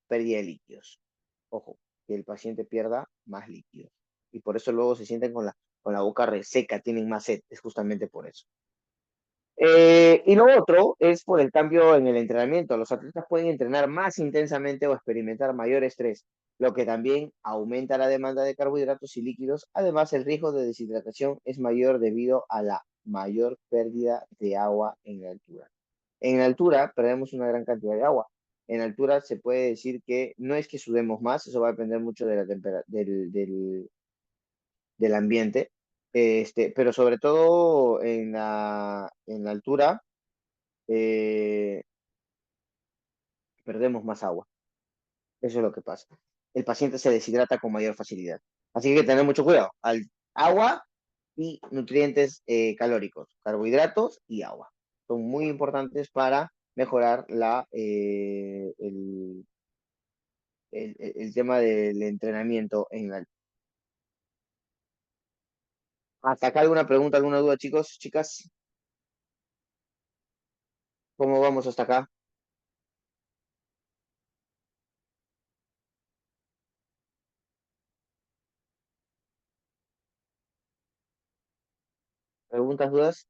[SPEAKER 1] pérdida de líquidos. Ojo, que el paciente pierda más líquidos. Y por eso luego se sienten con la boca reseca, tienen más sed, es justamente por eso. Y lo otro es por el cambio en el entrenamiento. Los atletas pueden entrenar más intensamente o experimentar mayor estrés, lo que también aumenta la demanda de carbohidratos y líquidos. Además, el riesgo de deshidratación es mayor debido a la mayor pérdida de agua en la altura. En altura perdemos una gran cantidad de agua. En altura se puede decir que no es que sudemos más, eso va a depender mucho de la del ambiente, pero sobre todo en la altura eh, perdemos más agua. Eso es lo que pasa. El paciente se deshidrata con mayor facilidad. Así que hay que tener mucho cuidado. Agua y nutrientes calóricos, carbohidratos y agua. Son muy importantes para mejorar el tema del entrenamiento en la... ¿Hasta acá alguna pregunta, alguna duda, chicos, chicas? ¿Cómo vamos hasta acá? ¿Preguntas, dudas?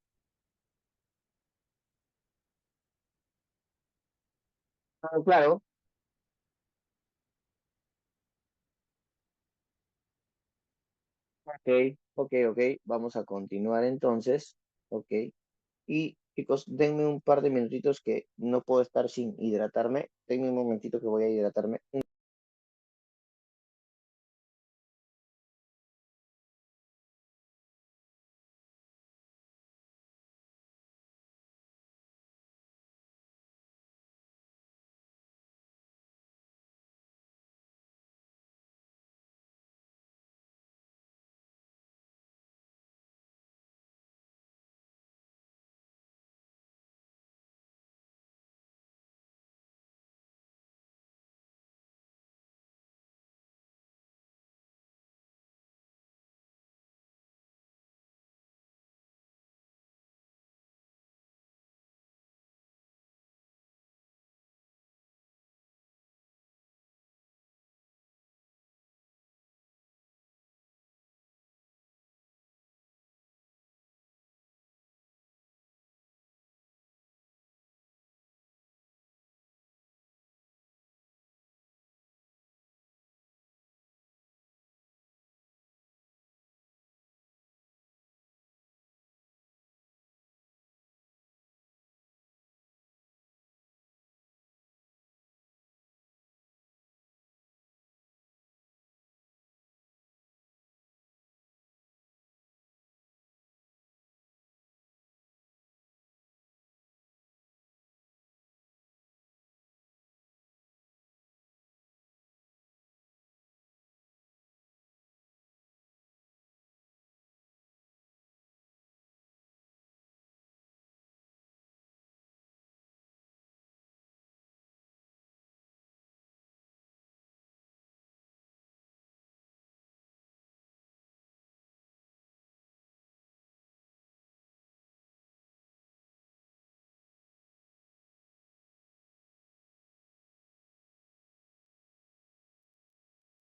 [SPEAKER 1] Ah, claro. Ok. Vamos a continuar entonces. Ok. Y chicos, denme un par de minutitos que no puedo estar sin hidratarme. Denme un momentito que voy a hidratarme.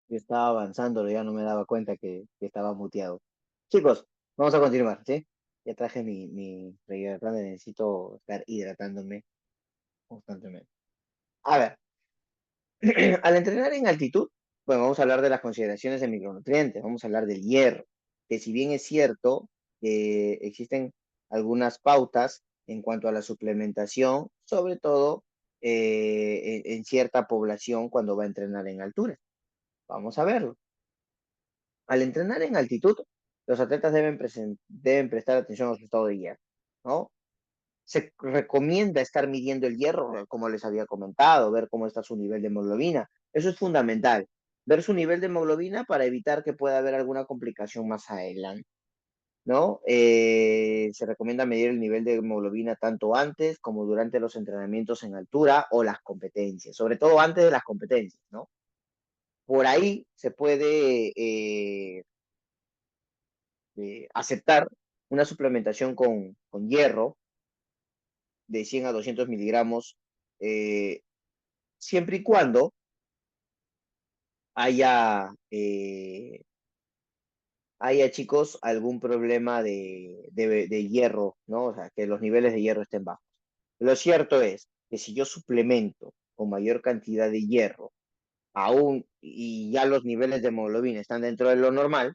[SPEAKER 1] Yo estaba avanzando, ya no me daba cuenta que estaba muteado. Chicos, vamos a continuar, ¿sí? Ya traje mi freidora grande, necesito estar hidratándome constantemente. A ver, al entrenar en altitud, bueno, vamos a hablar de las consideraciones de micronutrientes, vamos a hablar del hierro, que si bien es cierto que existen algunas pautas en cuanto a la suplementación, sobre todo en cierta población cuando va a entrenar en altura. Vamos a verlo. Al entrenar en altitud, los atletas deben prestar atención a su estado de hierro, ¿no? Se recomienda estar midiendo el hierro, como les había comentado, ver cómo está su nivel de hemoglobina. Eso es fundamental. Ver su nivel de hemoglobina para evitar que pueda haber alguna complicación más adelante, ¿no? Se recomienda medir el nivel de hemoglobina tanto antes como durante los entrenamientos en altura o las competencias, sobre todo antes de las competencias, ¿no? Por ahí se puede aceptar una suplementación con hierro de 100 a 200 miligramos, eh, siempre y cuando haya, haya, chicos, algún problema de hierro, ¿no? O sea, que los niveles de hierro estén bajos. Lo cierto es que si yo suplemento con mayor cantidad de hierro, aún y ya los niveles de hemoglobina están dentro de lo normal,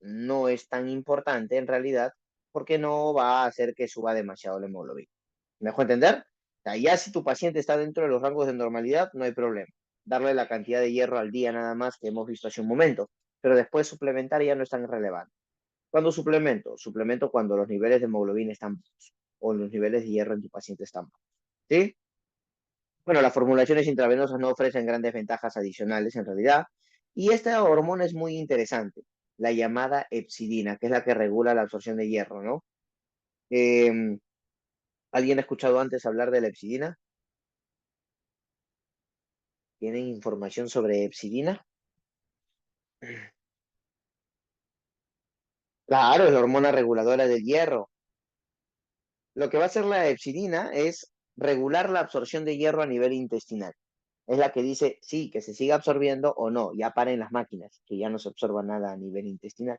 [SPEAKER 1] no es tan importante en realidad porque no va a hacer que suba demasiado la hemoglobina. ¿Me dejo entender? O sea, ya si tu paciente está dentro de los rangos de normalidad, no hay problema. Darle la cantidad de hierro al día nada más que hemos visto hace un momento, pero después suplementar ya no es tan relevante. ¿Cuándo suplemento? Suplemento cuando los niveles de hemoglobina están bajos o los niveles de hierro en tu paciente están bajos. ¿Sí? Bueno, las formulaciones intravenosas no ofrecen grandes ventajas adicionales en realidad, y esta hormona es muy interesante, la llamada epsidina, que es la que regula la absorción de hierro, ¿no? Eh, ¿Alguien ha escuchado antes hablar de la epsidina? ¿Tienen información sobre epsidina? Claro, es la hormona reguladora del hierro. Lo que va a hacer la epsidina es regular la absorción de hierro a nivel intestinal. Es la que dice, sí, que se siga absorbiendo o no, ya paren las máquinas, que ya no se absorba nada a nivel intestinal.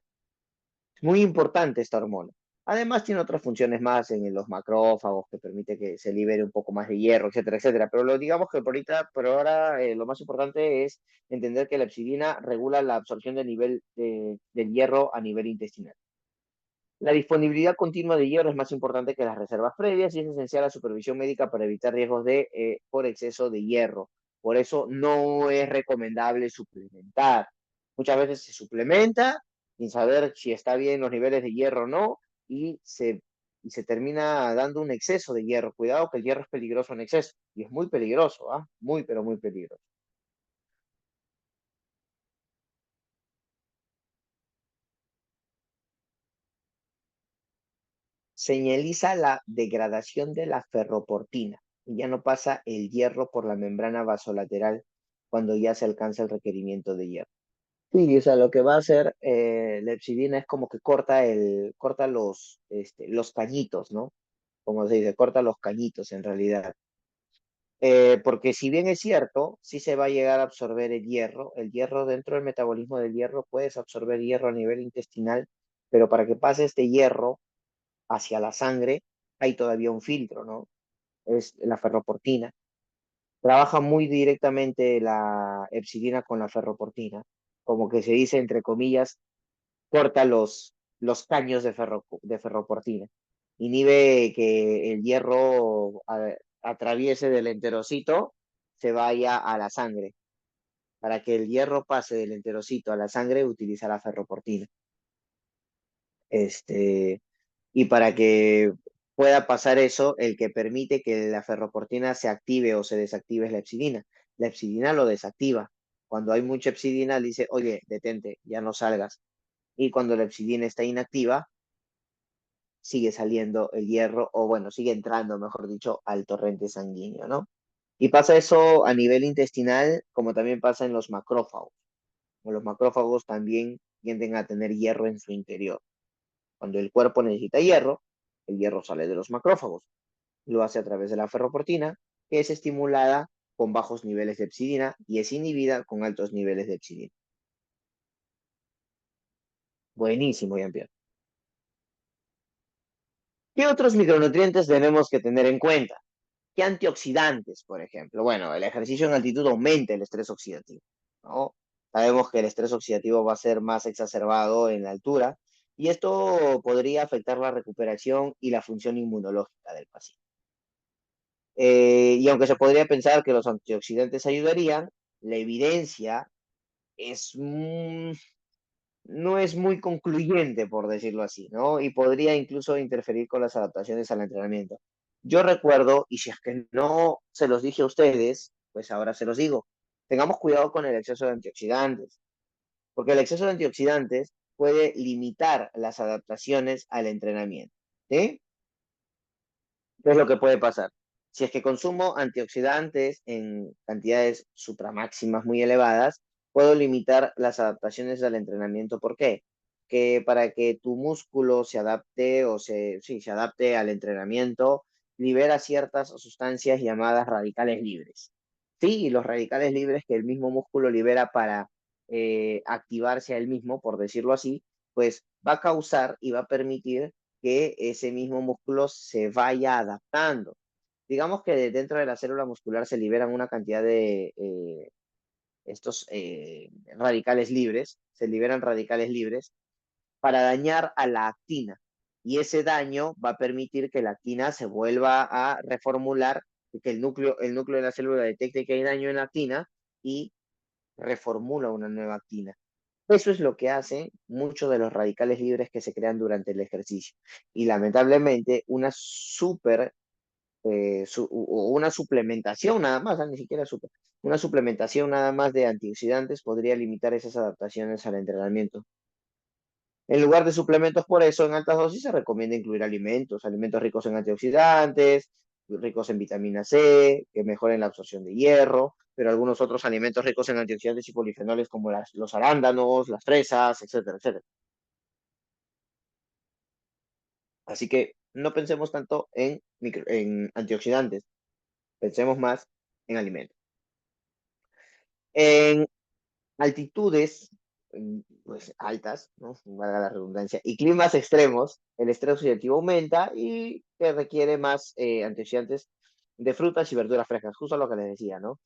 [SPEAKER 1] Es muy importante esta hormona. Además tiene otras funciones más en los macrófagos que permite que se libere un poco más de hierro, etcétera, etcétera. Pero lo digamos que por ahora lo más importante es entender que la epsidina regula la absorción del hierro a nivel intestinal. La disponibilidad continua de hierro es más importante que las reservas previas y es esencial la supervisión médica para evitar riesgos por exceso de hierro. Por eso no es recomendable suplementar. Muchas veces se suplementa sin saber si está bien los niveles de hierro o no y y se termina dando un exceso de hierro. Cuidado que el hierro es peligroso en exceso y es muy peligroso, ¿ah? Muy, pero muy peligroso. Señaliza la degradación de la ferroportina y ya no pasa el hierro por la membrana vasolateral cuando ya se alcanza el requerimiento de hierro. Sí, o sea, lo que va a hacer la epsidina es como que corta los cañitos, ¿no? Como se dice, corta los cañitos en realidad. Porque si bien es cierto, sí se va a llegar a absorber el hierro dentro del metabolismo del hierro, puedes absorber hierro a nivel intestinal, pero para que pase este hierro hacia la sangre, hay todavía un filtro, ¿no? Es la ferroportina. Trabaja muy directamente la epsilina con la ferroportina, como que se dice, entre comillas, corta los caños de ferroportina. Inhibe que el hierro atraviese del enterocito, se vaya a la sangre. Para que el hierro pase del enterocito a la sangre, utiliza la ferroportina. Este, y para que pueda pasar eso, el que permite que la ferroportina se active o se desactive es la epsidina. La epsidina lo desactiva. Cuando hay mucha epsidina, le dice, oye, detente, ya no salgas. Y cuando la epsidina está inactiva, sigue saliendo el hierro, o bueno, sigue entrando, mejor dicho, al torrente sanguíneo, ¿no? Y pasa eso a nivel intestinal, como también pasa en los macrófagos. Los macrófagos también tienden a tener hierro en su interior. Cuando el cuerpo necesita hierro, el hierro sale de los macrófagos. Lo hace a través de la ferroportina, que es estimulada con bajos niveles de epsidina y es inhibida con altos niveles de epsidina. Buenísimo, Jean-Pierre. ¿Qué otros micronutrientes tenemos que tener en cuenta? ¿Qué antioxidantes, por ejemplo? Bueno, el ejercicio en altitud aumenta el estrés oxidativo, ¿no? Sabemos que el estrés oxidativo va a ser más exacerbado en la altura y esto podría afectar la recuperación y la función inmunológica del paciente. Y aunque se podría pensar que los antioxidantes ayudarían, la evidencia es, no es muy concluyente, por decirlo así, ¿no? Y podría incluso interferir con las adaptaciones al entrenamiento. Yo recuerdo, y si es que no se los dije a ustedes, pues ahora se los digo, tengamos cuidado con el exceso de antioxidantes, porque el exceso de antioxidantes puede limitar las adaptaciones al entrenamiento, ¿sí? ¿Qué es lo que puede pasar? Si es que consumo antioxidantes en cantidades supramáximas muy elevadas, puedo limitar las adaptaciones al entrenamiento. ¿Por qué? Que para que tu músculo se adapte sí, se adapte al entrenamiento, libera ciertas sustancias llamadas radicales libres. Sí, y los radicales libres que el mismo músculo libera para activarse a él mismo, por decirlo así, pues va a causar y va a permitir que ese mismo músculo se vaya adaptando. Digamos que dentro de la célula muscular se liberan una cantidad de estos radicales libres, se liberan radicales libres para dañar a la actina. Y ese daño va a permitir que la actina se vuelva a reformular, que el núcleo de la célula detecte que hay daño en la actina y reformula una nueva actina. Eso es lo que hace muchos de los radicales libres que se crean durante el ejercicio. Y lamentablemente, una suplementación nada más, ni siquiera super, una suplementación nada más de antioxidantes podría limitar esas adaptaciones al entrenamiento. En lugar de suplementos, por eso, en altas dosis se recomienda incluir alimentos ricos en antioxidantes, ricos en vitamina C, que mejoren la absorción de hierro, pero algunos otros alimentos ricos en antioxidantes y polifenoles como los arándanos, las fresas, etcétera, etcétera. Así que no pensemos tanto en antioxidantes, pensemos más en alimentos. En altitudes pues, altas, ¿no? Valga la redundancia, y climas extremos, el estrés oxidativo aumenta y se requiere más antioxidantes de frutas y verduras frescas, justo lo que les decía, ¿no?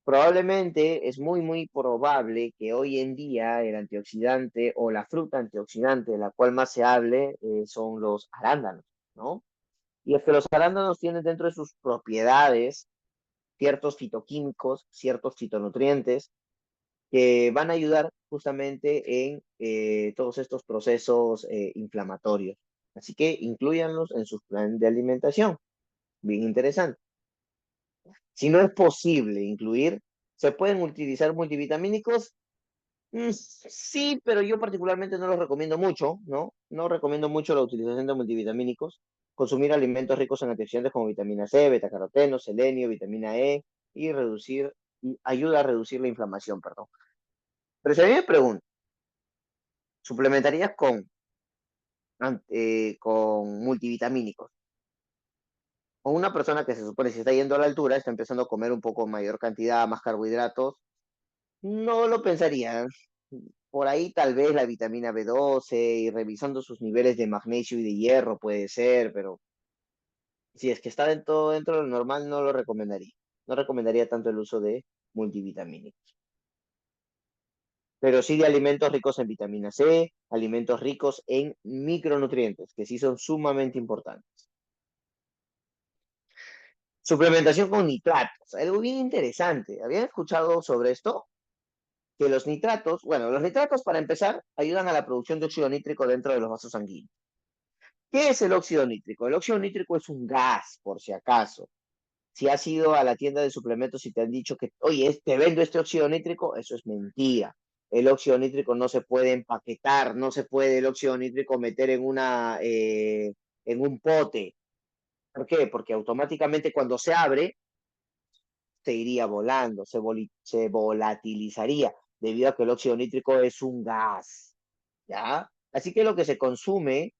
[SPEAKER 1] Probablemente es muy, muy probable que hoy en día el antioxidante o la fruta antioxidante de la cual más se hable son los arándanos, ¿no? Y es que los arándanos tienen dentro de sus propiedades ciertos fitoquímicos, ciertos fitonutrientes que van a ayudar justamente en todos estos procesos inflamatorios. Así que incluyanlos en su plan de alimentación. Bien interesante. Si no es posible incluir, ¿se pueden utilizar multivitamínicos? Sí, pero yo particularmente no los recomiendo mucho, ¿no? No recomiendo mucho la utilización de multivitamínicos. Consumir alimentos ricos en antioxidantes como vitamina C, betacaroteno, selenio, vitamina E y ayuda a reducir la inflamación, perdón. Pero si a mí me preguntan, ¿suplementarías con multivitamínicos? O una persona que se supone si está yendo a la altura, está empezando a comer un poco mayor cantidad, más carbohidratos, no lo pensaría. Por ahí tal vez la vitamina B12 y revisando sus niveles de magnesio y de hierro puede ser, pero si es que está dentro de lo normal, no lo recomendaría. No recomendaría tanto el uso de multivitamínicos. Pero sí de alimentos ricos en vitamina C, alimentos ricos en micronutrientes, que sí son sumamente importantes. Suplementación con nitratos, algo bien interesante. ¿Habían escuchado sobre esto? Que los nitratos, bueno, los nitratos para empezar ayudan a la producción de óxido nítrico dentro de los vasos sanguíneos. ¿Qué es el óxido nítrico? El óxido nítrico es un gas, por si acaso. Si has ido a la tienda de suplementos y te han dicho que, oye, te vendo este óxido nítrico, eso es mentira. El óxido nítrico no se puede empaquetar, no se puede el óxido nítrico meter en un pote. ¿Por qué? Porque automáticamente cuando se abre, se iría volando, se volatilizaría, debido a que el óxido nítrico es un gas, ¿ya? Así que lo que se consume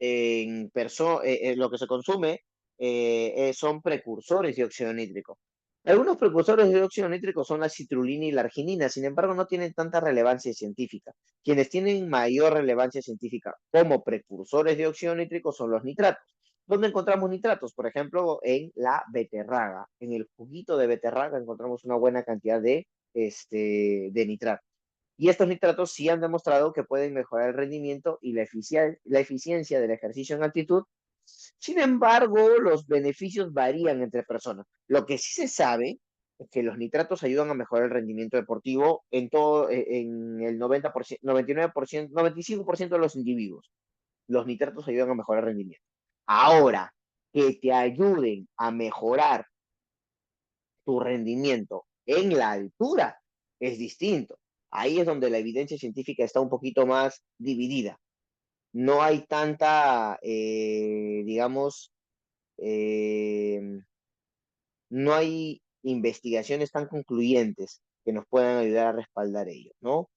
[SPEAKER 1] lo que se consume son precursores de óxido nítrico. Algunos precursores de óxido nítrico son la citrulina y la arginina, sin embargo, no tienen tanta relevancia científica. Quienes tienen mayor relevancia científica como precursores de óxido nítrico son los nitratos. ¿Dónde encontramos nitratos? Por ejemplo, en la beterraga. En el juguito de beterraga encontramos una buena cantidad de nitratos. Y estos nitratos sí han demostrado que pueden mejorar el rendimiento y la eficiencia del ejercicio en altitud. Sin embargo, los beneficios varían entre personas. Lo que sí se sabe es que los nitratos ayudan a mejorar el rendimiento deportivo en el 90%, 99%, 95% de los individuos. Los nitratos ayudan a mejorar el rendimiento. Ahora, que te ayuden a mejorar tu rendimiento en la altura es distinto. Ahí es donde la evidencia científica está un poquito más dividida. No hay tanta, digamos, eh, no hay investigaciones tan concluyentes que nos puedan ayudar a respaldar ello, ¿no?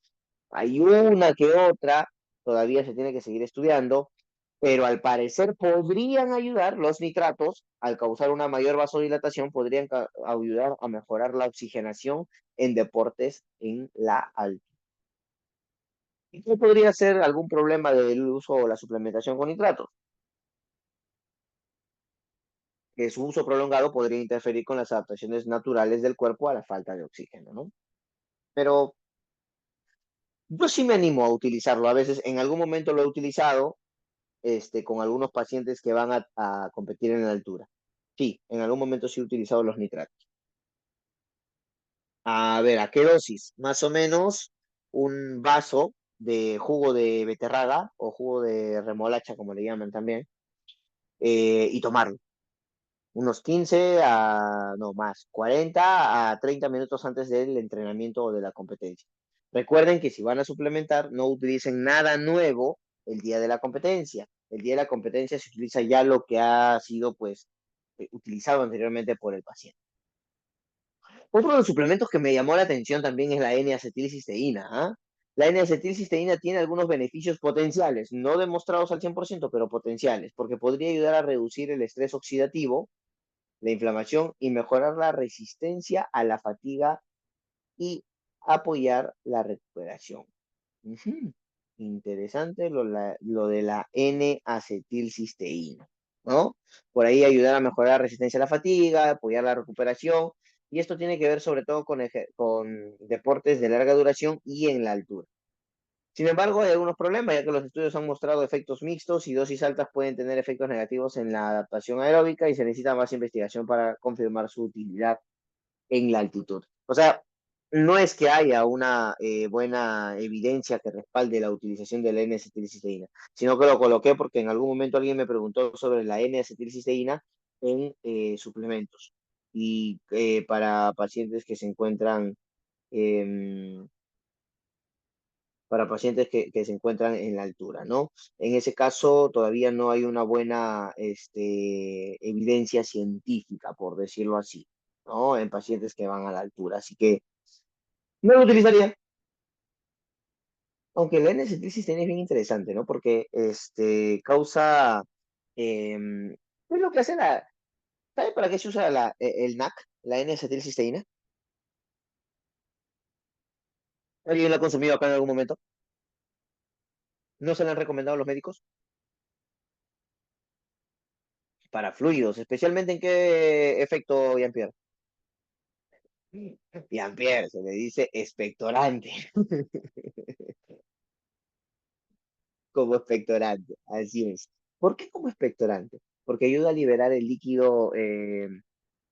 [SPEAKER 1] Hay una que otra, todavía se tiene que seguir estudiando, pero al parecer podrían ayudar los nitratos, al causar una mayor vasodilatación, podrían ayudar a mejorar la oxigenación en deportes en la altura. ¿Y qué podría ser algún problema del uso o la suplementación con nitratos? Que su uso prolongado podría interferir con las adaptaciones naturales del cuerpo a la falta de oxígeno, ¿no? Pero yo sí me animo a utilizarlo. A veces en algún momento lo he utilizado con algunos pacientes que van a competir en la altura. Sí, en algún momento sí he utilizado los nitratos. A ver, ¿a qué dosis? Más o menos un vaso de jugo de beterraga o jugo de remolacha, como le llaman también, y tomarlo. Unos 15 no más, 40 a 30 minutos antes del entrenamiento o de la competencia. Recuerden que si van a suplementar, no utilicen nada nuevo el día de la competencia. El día de la competencia se utiliza ya lo que ha sido, pues, utilizado anteriormente por el paciente. Otro de los suplementos que me llamó la atención también es la N-acetilcisteína. ¿Ah? La N-acetilcisteína tiene algunos beneficios potenciales, no demostrados al 100%, pero potenciales, porque podría ayudar a reducir el estrés oxidativo, la inflamación y mejorar la resistencia a la fatiga y apoyar la recuperación. Ujú. Interesante lo de la N-acetilcisteína, ¿no? Por ahí ayudar a mejorar la resistencia a la fatiga, apoyar la recuperación, y esto tiene que ver sobre todo con deportes de larga duración y en la altura. Sin embargo, hay algunos problemas, ya que los estudios han mostrado efectos mixtos y dosis altas pueden tener efectos negativos en la adaptación aeróbica y se necesita más investigación para confirmar su utilidad en la altitud. O sea, no es que haya una buena evidencia que respalde la utilización de la N-acetilcisteína, sino que lo coloqué porque en algún momento alguien me preguntó sobre la N-acetilcisteína en suplementos y para pacientes que se encuentran em, para pacientes que se encuentran en la altura, ¿no? En ese caso, todavía no hay una buena evidencia científica, por decirlo así, ¿no? En pacientes que van a la altura. Así que no lo utilizaría, aunque la N-acetilcisteína es bien interesante, ¿no? Porque causa, ¿qué es lo que hace ¿sabe para qué se usa el NAC, la N-acetilcisteína? ¿Alguien la ha consumido acá en algún momento? ¿No se la han recomendado los médicos? Para fluidos, especialmente en qué efecto, Jean-Pierre. Jean-Pierre, se le dice expectorante, como expectorante, así es. ¿Por qué como expectorante? Porque ayuda a liberar el líquido,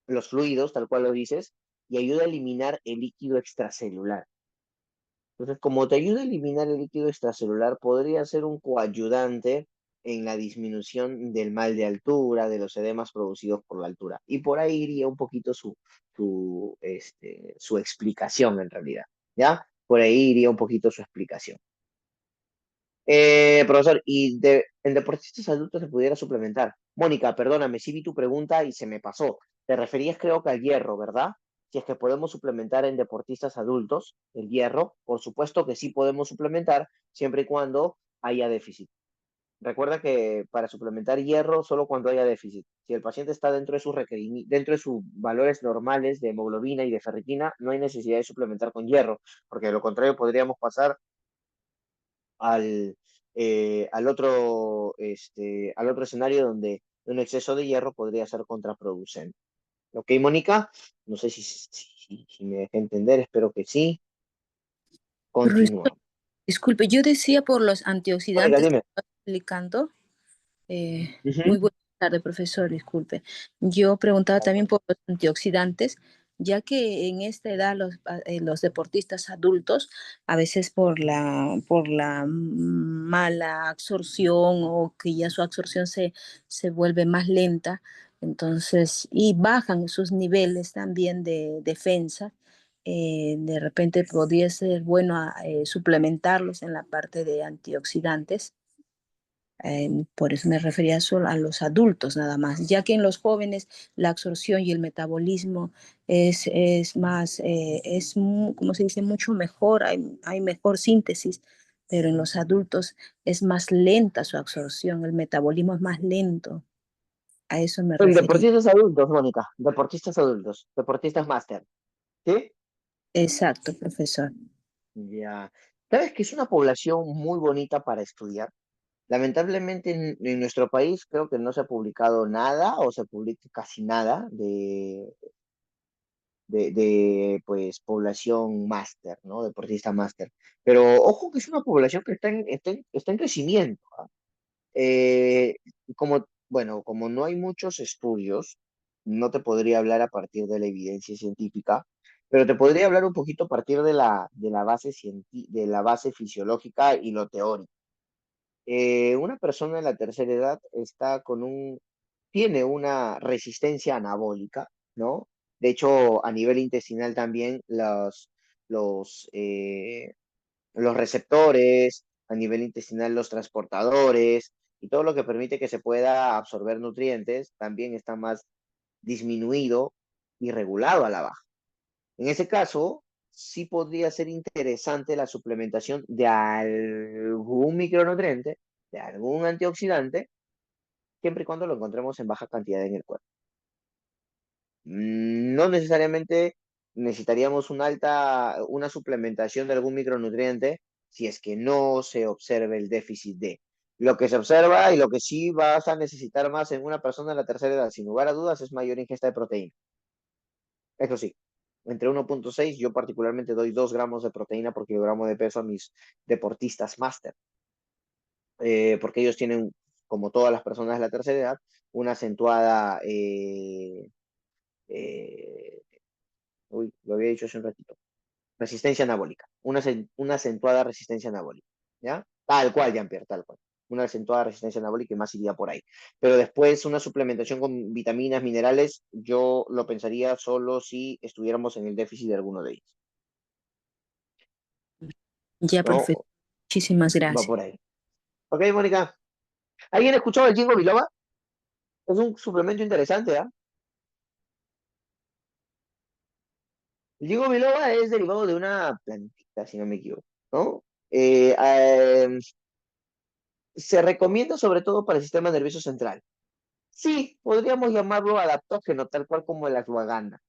[SPEAKER 1] los fluidos, tal cual lo dices, y ayuda a eliminar el líquido extracelular. Entonces, como te ayuda a eliminar el líquido extracelular, podría ser un coayudante en la disminución del mal de altura, de los edemas producidos por la altura. Y por ahí iría un poquito su explicación en realidad, ¿ya? Por ahí iría un poquito su explicación. Profesor, en deportistas adultos se pudiera suplementar. Mónica, perdóname, sí vi tu pregunta y se me pasó. Te referías creo que al hierro, ¿verdad? Si es que podemos suplementar en deportistas adultos el hierro, por supuesto que sí podemos suplementar siempre y cuando haya déficit. Recuerda que para suplementar hierro solo cuando haya déficit. Si el paciente está dentro de sus dentro de sus valores normales de hemoglobina y de ferritina, no hay necesidad de suplementar con hierro, porque de lo contrario podríamos pasar al, al otro escenario donde un exceso de hierro podría ser contraproducente. ¿Ok, Mónica? No sé si me dejé entender, espero que sí.
[SPEAKER 3] Profesor,
[SPEAKER 1] Continuamos.
[SPEAKER 3] disculpe, yo decía por los
[SPEAKER 1] Mónica,
[SPEAKER 3] antioxidantes que
[SPEAKER 1] dime.
[SPEAKER 3] estaba explicando.
[SPEAKER 1] Ujú.
[SPEAKER 3] Muy buenas tardes, profesor, disculpe. Yo preguntaba también por los antioxidantes, ya que en esta edad los deportistas adultos, a veces por la mala absorción o que ya su absorción se vuelve más lenta, entonces, y bajan sus niveles también de defensa. De repente podría ser bueno suplementarlos en la parte de antioxidantes. Por eso me refería solo a los adultos nada más, ya que en los jóvenes la absorción y el metabolismo es más, como se dice, mucho mejor, hay mejor síntesis, pero en los adultos es más lenta su absorción, el metabolismo es más lento, a eso me
[SPEAKER 1] En
[SPEAKER 3] refería.
[SPEAKER 1] deportistas adultos, Mónica, deportistas adultos, deportistas máster, ¿sí?
[SPEAKER 3] Exacto, profesor.
[SPEAKER 1] Ya. ¿Sabes que es una población muy bonita para estudiar? Lamentablemente en nuestro país creo que no se ha publicado nada o se publica casi nada pues población máster, ¿no? Deportista máster. Pero ojo que es una población que está en crecimiento. ¿Ah? Eh, bueno, como no hay muchos estudios, no te podría hablar a partir de la evidencia científica, pero te podría hablar un poquito a partir de la base fisiológica y lo teórico. Una persona en la tercera edad tiene una resistencia anabólica, ¿no? De hecho, a nivel intestinal también los, eh, los receptores, a nivel intestinal los transportadores y todo lo que permite que se pueda absorber nutrientes también está más disminuido y regulado a la baja. En ese caso, sí podría ser interesante la suplementación de algún micronutriente, de algún antioxidante, siempre y cuando lo encontremos en baja cantidad en el cuerpo. No necesariamente necesitaríamos una suplementación de algún micronutriente si es que no se observe el déficit de. Lo que se observa y lo que sí vas a necesitar más en una persona de la tercera edad, sin lugar a dudas, es mayor ingesta de proteína. Eso sí, entre 1,6, yo particularmente doy 2 gramos de proteína por kilogramo de peso a mis deportistas máster, porque ellos tienen, como todas las personas de la tercera edad, una acentuada eh, uy, lo había dicho hace un ratito, resistencia anabólica, una acentuada resistencia anabólica, ¿ya? Tal cual, Jean-Pierre, tal cual. Una acentuada resistencia anabólica y más iría por ahí. Pero después una suplementación con vitaminas, minerales, yo lo pensaría solo si estuviéramos en el déficit de alguno de ellos,
[SPEAKER 3] Ya,
[SPEAKER 1] ¿no?
[SPEAKER 3] profesor. Muchísimas
[SPEAKER 1] Va
[SPEAKER 3] gracias.
[SPEAKER 1] por ahí. Ok, Mónica. ¿Alguien ha escuchado el ginkgo biloba? Es un suplemento interesante, ¿ah? El ginkgo biloba es derivado de una plantita, si no me equivoco, ¿no? Eh, eh, Se recomienda sobre todo para el sistema nervioso central. Sí, podríamos llamarlo adaptógeno, tal cual como el ashwagandha.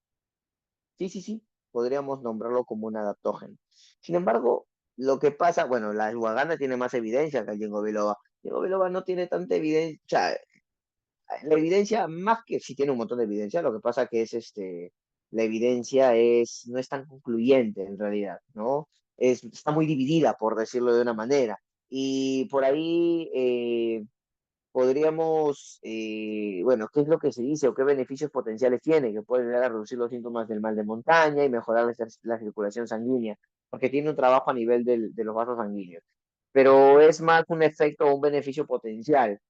[SPEAKER 1] Sí, sí, sí, podríamos nombrarlo como un adaptógeno. Sin embargo, lo que pasa, bueno, la ashwagandha tiene más evidencia que el ginkgo biloba. El ginkgo biloba no tiene tanta evidencia, o sea, la evidencia, más que sí tiene un montón de evidencia, lo que pasa que es la evidencia no es tan concluyente en realidad, ¿no? Está muy dividida, por decirlo de una manera. Y por ahí podríamos, bueno, ¿qué es lo que se dice o qué beneficios potenciales tiene? Que puede ayudar a reducir los síntomas del mal de montaña y mejorar la circulación sanguínea, porque tiene un trabajo a nivel de los vasos sanguíneos. Pero es más un efecto o un beneficio potencial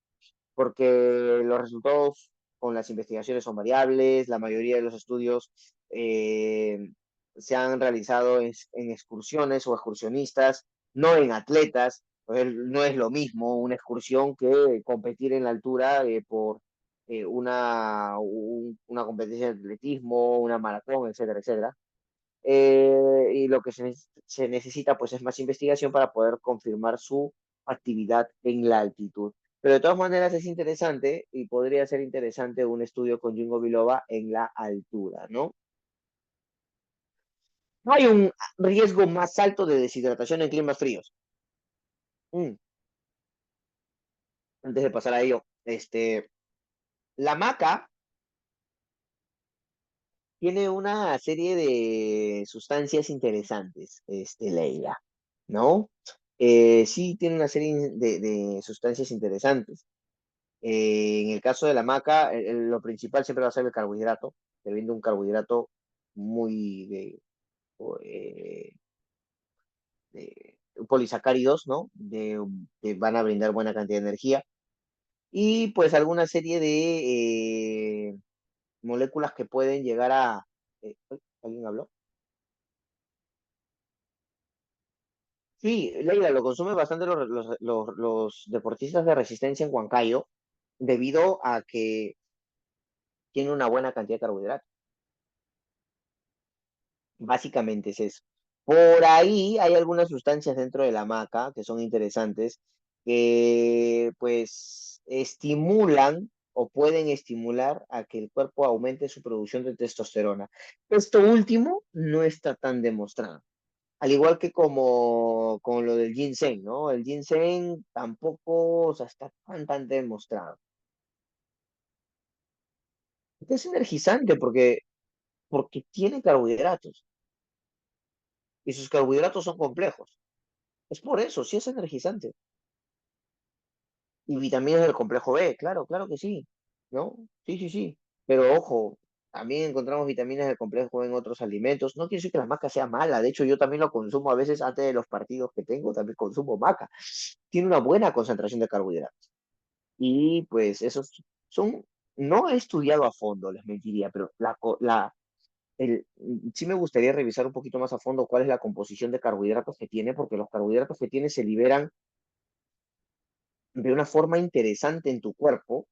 [SPEAKER 1] porque los resultados con las investigaciones son variables, la mayoría de los estudios se han realizado en excursiones o excursionistas, no en atletas, pues, no es lo mismo una excursión que competir en la altura por una competencia de atletismo, una maratón, etcétera, etcétera. Y lo que se necesita pues es más investigación para poder confirmar su actividad en la altitud. Pero de todas maneras es interesante y podría ser interesante un estudio con Ginkgo biloba en la altura, ¿no? No hay un riesgo más alto de deshidratación en climas fríos. Mm, Antes de pasar a ello, la maca tiene una serie de sustancias interesantes, Leila, ¿no? Sí, tiene una serie de sustancias interesantes. En el caso de la maca, lo principal siempre va a ser el carbohidrato, debiendo un carbohidrato muy eh, de polisacáridos, ¿no? Que van a brindar buena cantidad de energía. Y pues alguna serie de moléculas que pueden llegar a... ¿Alguien habló? Sí, Leila, lo consumen bastante los deportistas de resistencia en Huancayo, debido a que tiene una buena cantidad de carbohidratos. Básicamente es eso. Por ahí hay algunas sustancias dentro de la maca que son interesantes, que pues estimulan o pueden estimular a que el cuerpo aumente su producción de testosterona. Esto último no está tan demostrado. Al igual que como con lo del ginseng, ¿no? El ginseng tampoco, o sea, está tan demostrado. Es energizante porque tiene carbohidratos y sus carbohidratos son complejos. Es por eso, sí es energizante. Y vitaminas del complejo B, claro, claro que sí, ¿no? Sí, sí, sí. Pero ojo, también encontramos vitaminas del complejo B en otros alimentos. No quiere decir que la maca sea mala. De hecho, yo también lo consumo a veces antes de los partidos que tengo, también consumo maca. Tiene una buena concentración de carbohidratos. Y pues esos son, no he estudiado a fondo, les mentiría, pero sí me gustaría revisar un poquito más a fondo cuál es la composición de carbohidratos que tiene, porque los carbohidratos que tiene se liberan de una forma interesante en tu cuerpo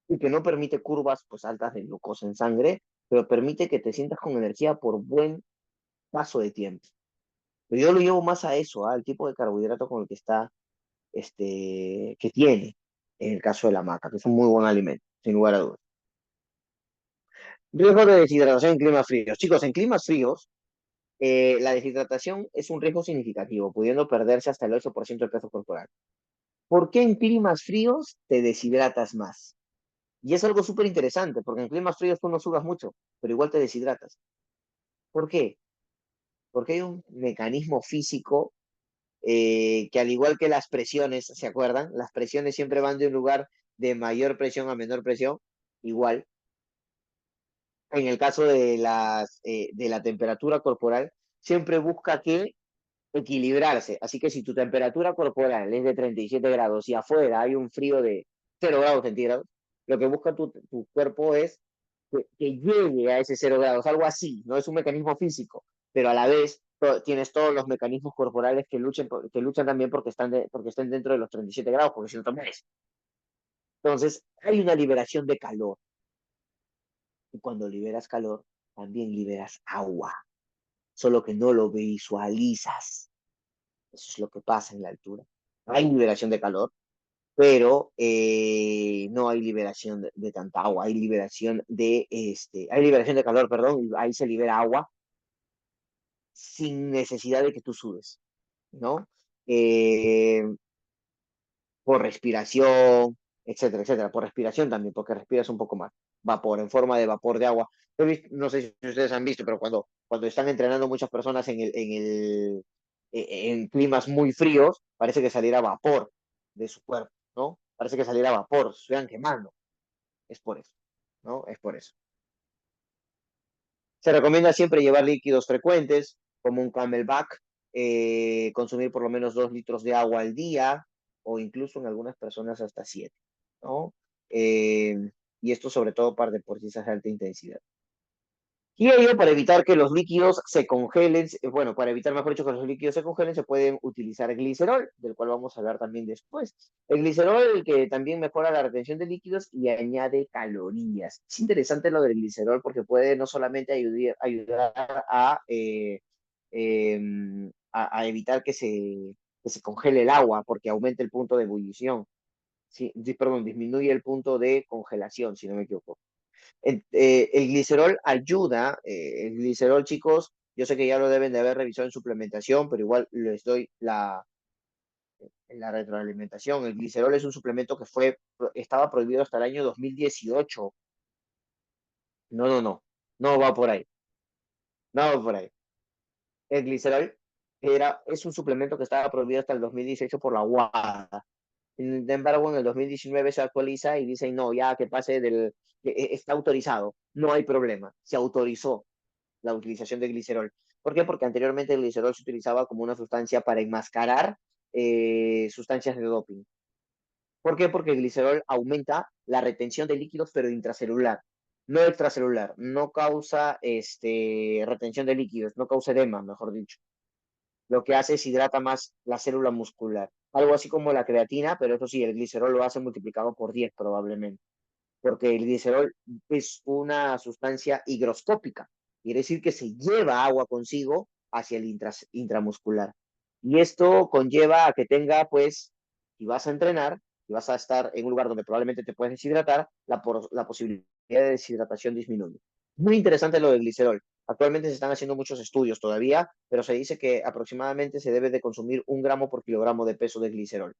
[SPEAKER 1] y que no permite curvas pues altas de glucosa en sangre, pero permite que te sientas con energía por buen paso de tiempo. Pero yo lo llevo más a eso, al tipo de carbohidrato con el que está, que tiene, en el caso de la maca, que es un muy buen alimento, sin lugar a dudas. Riesgo de deshidratación en climas fríos. Chicos, en climas fríos, la deshidratación es un riesgo significativo, pudiendo perderse hasta el 8% del peso corporal. ¿Por qué en climas fríos te deshidratas más? Y es algo súper interesante, porque en climas fríos tú no sudas mucho, pero igual te deshidratas. ¿Por qué? Porque hay un mecanismo físico que al igual que las presiones, ¿se acuerdan? Las presiones siempre van de un lugar de mayor presión a menor presión, igual. En el caso de la temperatura corporal, siempre busca que equilibrarse. Así que si tu temperatura corporal es de 37 grados y afuera hay un frío de 0 grados centígrados, lo que busca tu cuerpo es que llegue a ese 0 grados, algo así, no es un mecanismo físico, pero a la vez tienes todos los mecanismos corporales que luchan también porque estén dentro de los 37 grados, porque si no te mueres. Entonces, hay una liberación de calor. Y cuando liberas calor, también liberas agua, solo que no lo visualizas. Eso es lo que pasa en la altura. Hay liberación de calor, pero no hay liberación de tanta agua, hay liberación de calor, perdón, y ahí se libera agua sin necesidad de que tú sudes, ¿no? Eh, por respiración, etcétera, etcétera. Por respiración también, porque respiras un poco más. Vapor, en forma de vapor de agua. No sé si ustedes han visto, pero cuando están entrenando muchas personas en climas muy fríos, parece que saliera vapor de su cuerpo, ¿no? Parece que saliera vapor, se estuvieran quemando. Es por eso, ¿no? Es por eso. Se recomienda siempre llevar líquidos frecuentes, como un Camelback, consumir por lo menos 2 litros de agua al día, o incluso en algunas personas hasta 7, ¿no? Y esto sobre todo para deportistas de alta intensidad. Y ello para evitar que los líquidos se congelen, bueno, para evitar, mejor dicho, que los líquidos se congelen, se pueden utilizar glicerol, del cual vamos a hablar también después. El glicerol, que también mejora la retención de líquidos y añade calorías. Es interesante lo del glicerol porque puede no solamente ayudar a evitar que se congele el agua, porque aumenta el punto de ebullición, sí, perdón, disminuye el punto de congelación, si no me equivoco. El glicerol ayuda, el glicerol, chicos, yo sé que ya lo deben de haber revisado en suplementación, pero igual les doy la retroalimentación. El glicerol es un suplemento que estaba prohibido hasta el año 2018. No, no, no, no va por ahí, no va por ahí. El glicerol es un suplemento que estaba prohibido hasta el 2018 por la UADA. Sin embargo, en el 2019 se actualiza y dicen, no, ya que pase está autorizado, no hay problema, se autorizó la utilización de glicerol. ¿Por qué? Porque anteriormente el glicerol se utilizaba como una sustancia para enmascarar sustancias de doping. ¿Por qué? Porque el glicerol aumenta la retención de líquidos, pero intracelular, no extracelular, no causa retención de líquidos, no causa edema, mejor dicho. Lo que hace es hidrata más la célula muscular. Algo así como la creatina, pero eso sí, el glicerol lo hace multiplicado por 10 probablemente, porque el glicerol es una sustancia higroscópica, quiere decir que se lleva agua consigo hacia el intramuscular. Y esto conlleva a que tenga, pues, si vas a entrenar, si vas a estar en un lugar donde probablemente te puedes deshidratar, la posibilidad de deshidratación disminuye. Muy interesante lo del glicerol. Actualmente se están haciendo muchos estudios todavía, pero se dice que aproximadamente se debe de consumir 1 gramo por kilogramo de peso de glicerol.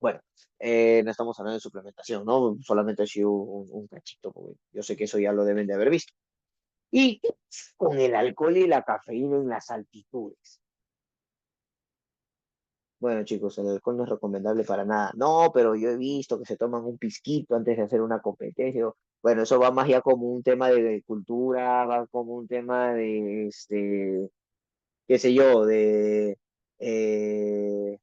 [SPEAKER 1] Bueno, no estamos hablando de suplementación, ¿no? Solamente así un cachito, porque yo sé que eso ya lo deben de haber visto. Y con el alcohol y la cafeína en las altitudes. Bueno, chicos, el alcohol no es recomendable para nada. No, pero yo he visto que se toman un pisquito antes de hacer una competencia. Bueno, eso va más ya como un tema de cultura, va como un tema de, qué sé yo, de eh,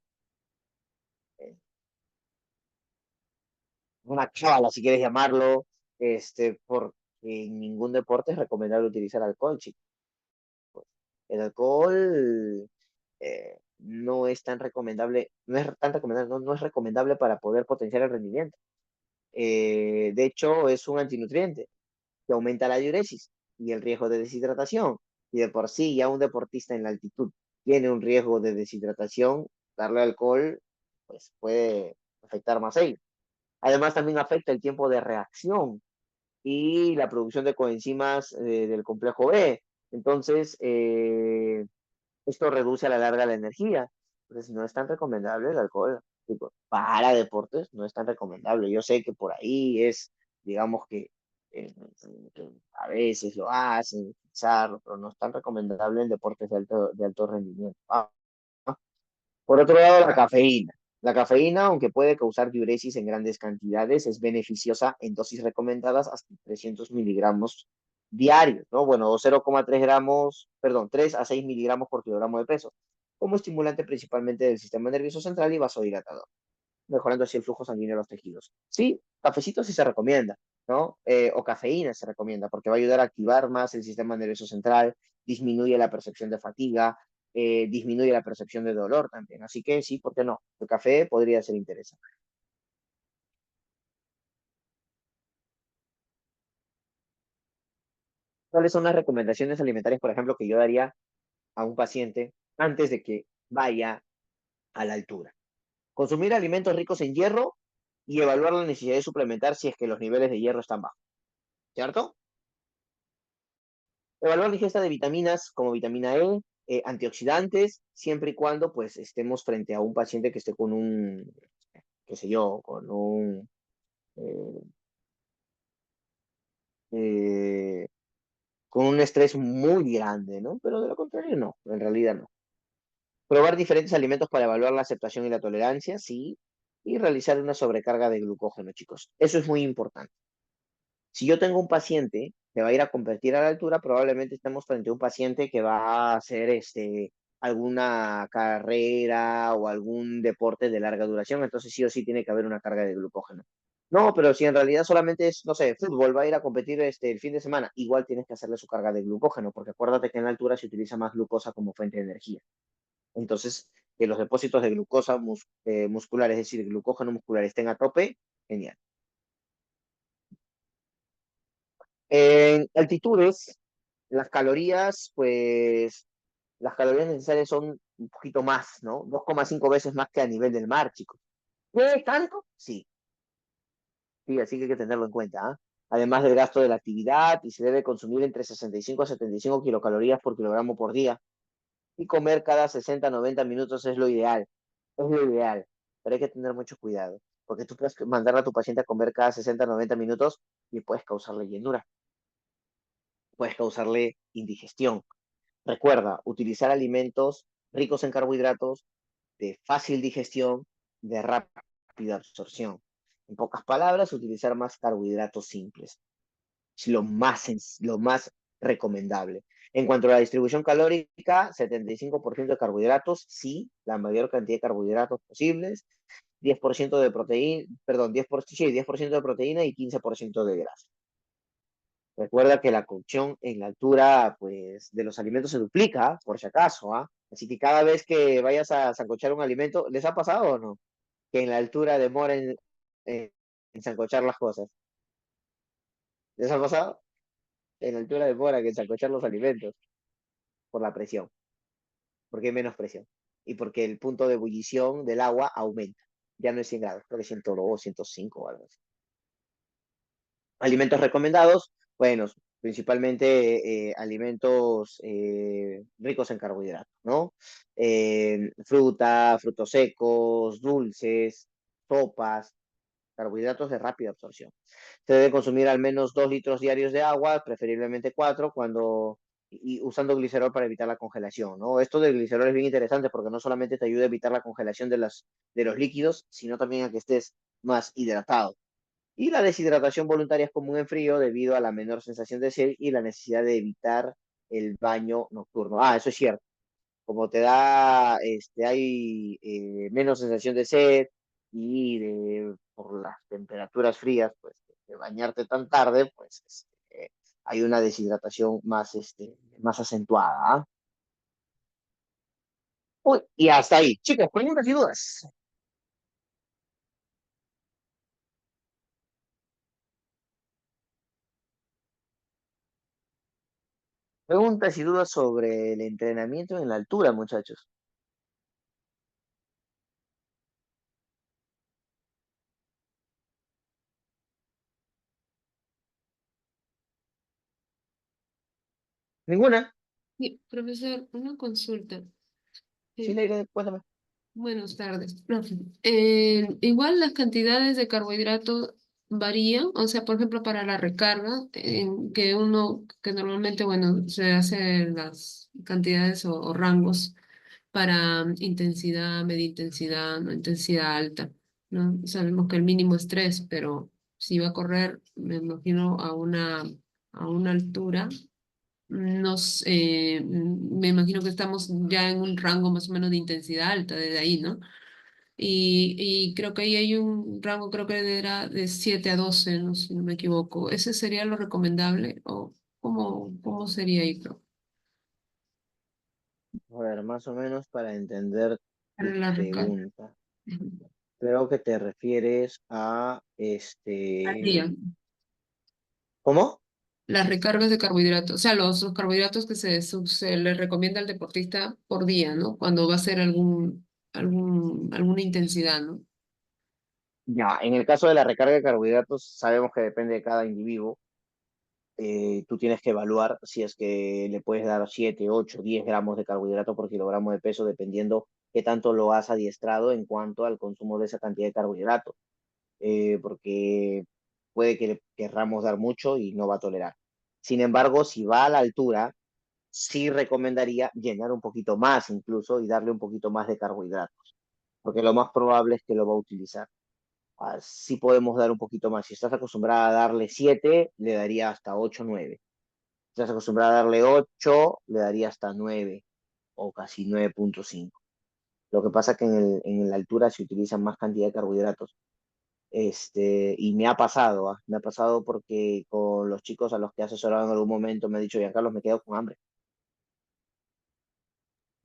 [SPEAKER 1] una cábala, si quieres llamarlo, porque en ningún deporte es recomendable utilizar alcohol, chicos. El alcohol no es tan recomendable, no es tan recomendable, no es recomendable para poder potenciar el rendimiento. De hecho, es un antinutriente que aumenta la diuresis y el riesgo de deshidratación. Y de por sí, ya un deportista en la altitud tiene un riesgo de deshidratación, darle alcohol, pues puede afectar más a ello. Además, también afecta el tiempo de reacción y la producción de coenzimas del complejo B. Entonces, esto reduce a la larga la energía. Entonces, no es tan recomendable el alcohol. Tipo, para deportes no es tan recomendable. Yo sé que por ahí digamos eh, que a veces lo hacen, utilizarlo, pero no es tan recomendable en deportes de alto rendimiento. Por otro lado, la cafeína. La cafeína, aunque puede causar diuresis en grandes cantidades, es beneficiosa en dosis recomendadas hasta 300 miligramos diarios, ¿no? Bueno, 0,3 gramos, perdón, 3 a 6 miligramos por kilogramo de peso, como estimulante principalmente del sistema nervioso central y vasodilatador, mejorando así el flujo sanguíneo de los tejidos. Sí, cafecito sí se recomienda, ¿no? O cafeína se recomienda porque va a ayudar a activar más el sistema nervioso central, disminuye la percepción de fatiga, disminuye la percepción de dolor también. Así que sí, ¿por qué no? El café podría ser interesante. ¿Cuáles son las recomendaciones alimentarias, por ejemplo, que yo daría a un paciente antes de que vaya a la altura? Consumir alimentos ricos en hierro y evaluar la necesidad de suplementar si es que los niveles de hierro están bajos, ¿cierto? Evaluar la ingesta de vitaminas como vitamina E, antioxidantes, siempre y cuando pues estemos frente a un paciente que esté con qué sé yo, eh, eh, con un estrés muy grande, ¿no? Pero de lo contrario, no, en realidad no. Probar diferentes alimentos para evaluar la aceptación y la tolerancia, sí, y realizar una sobrecarga de glucógeno, chicos. Eso es muy importante. Si yo tengo un paciente que va a ir a competir a la altura, probablemente estemos frente a un paciente que va a hacer alguna carrera o algún deporte de larga duración, entonces sí o sí tiene que haber una carga de glucógeno. No, pero si en realidad solamente es, no sé, fútbol, va a ir a competir el fin de semana, igual tienes que hacerle su carga de glucógeno, porque acuérdate que en la altura se utiliza más glucosa como fuente de energía. Entonces, que los depósitos de glucosa muscular, es decir, glucógeno muscular, estén a tope, genial. En altitudes, las calorías, pues, las calorías necesarias son un poquito más, ¿no? 2,5 veces más que a nivel del mar, chicos. ¿Qué tanto? Sí, sí, así que hay que tenerlo en cuenta, ¿ah? Además del gasto de la actividad, y se debe consumir entre 65 a 75 kilocalorías por kilogramo por día. Y comer cada 60 90 minutos es lo ideal, pero hay que tener mucho cuidado, porque tú puedes mandar a tu paciente a comer cada 60 90 minutos y puedes causarle llenura, puedes causarle indigestión. Recuerda, utilizar alimentos ricos en carbohidratos, de fácil digestión, de rápida absorción. En pocas palabras, utilizar más carbohidratos simples. Es lo más recomendable. En cuanto a la distribución calórica, 75% de carbohidratos, sí, la mayor cantidad de carbohidratos posibles, 10% de proteína, perdón, 10%, sí, 10% de proteína y 15% de grasa. Recuerda que la cocción en la altura, pues, de los alimentos se duplica, por si acaso, ¿ah? Así que cada vez que vayas a sancochar un alimento, ¿les ha pasado o no? Que en la altura demoren en sancochar las cosas. ¿Les ha pasado? En la altura demora que en sancochar los alimentos por la presión, porque hay menos presión y porque el punto de ebullición del agua aumenta. Ya no es 100 grados, creo que 102, 105 o algo así. Alimentos recomendados, bueno, principalmente alimentos ricos en carbohidratos, ¿no? Fruta, frutos secos, dulces, sopas, carbohidratos de rápida absorción. Se debe consumir al menos 2 litros diarios de agua, preferiblemente 4, y usando glicerol para evitar la congelación, ¿no? Esto del glicerol es bien interesante porque no solamente te ayuda a evitar la congelación de los líquidos, sino también a que estés más hidratado. Y la deshidratación voluntaria es común en frío debido a la menor sensación de sed y la necesidad de evitar el baño nocturno. Ah, eso es cierto. Como te da, hay menos sensación de sed por las temperaturas frías, pues de bañarte tan tarde, pues hay una deshidratación más, más acentuada. ¿Ah? Uy, y hasta ahí. Chicos, preguntas y dudas. Preguntas y dudas sobre el entrenamiento en la altura, muchachos. ¿Ninguna?
[SPEAKER 4] Sí, profesor, una consulta.
[SPEAKER 1] Sí,
[SPEAKER 4] Eh,
[SPEAKER 1] Leire, cuéntame.
[SPEAKER 4] Buenas tardes, profe. Igual las cantidades de carbohidratos varían, o sea, por ejemplo, para la recarga, que normalmente, bueno, se hace las cantidades o rangos para intensidad, media intensidad, no intensidad alta, ¿no? Sabemos que el mínimo es 3, pero si va a correr, me imagino, a una altura. Me imagino que estamos ya en un rango más o menos de intensidad alta desde ahí, ¿no? Y creo que ahí hay un rango, creo que era de 7 a 12, ¿no? Si no me equivoco. ¿Ese sería lo recomendable? ¿O cómo sería ahí, profe?
[SPEAKER 1] A ver, más o menos para entender
[SPEAKER 4] Para
[SPEAKER 1] tu
[SPEAKER 4] la recarga.
[SPEAKER 1] pregunta. Creo que te refieres a
[SPEAKER 4] Al día.
[SPEAKER 1] ¿Cómo?
[SPEAKER 4] Las recargas de carbohidratos, o sea, los carbohidratos que se le recomienda al deportista por día, ¿no? Cuando va a hacer alguna intensidad, ¿no?
[SPEAKER 1] Ya, en el caso de la recarga de carbohidratos, sabemos que depende de cada individuo. Tú tienes que evaluar si es que le puedes dar 7, 8, 10 gramos de carbohidrato por kilogramo de peso, dependiendo qué tanto lo has adiestrado en cuanto al consumo de esa cantidad de carbohidrato. Porque puede que le querramos dar mucho y no va a tolerar. Sin embargo, si va a la altura, sí recomendaría llenar un poquito más incluso y darle un poquito más de carbohidratos, porque lo más probable es que lo va a utilizar. Sí podemos dar un poquito más. Si estás acostumbrada a darle 7, le daría hasta 8, 9. Si estás acostumbrada a darle 8, le daría hasta 9 o casi 9,5. Lo que pasa es que en la altura se utilizan más cantidad de carbohidratos. Y me ha pasado porque con los chicos a los que he asesorado en algún momento me ha dicho, Carlos, me quedo con hambre.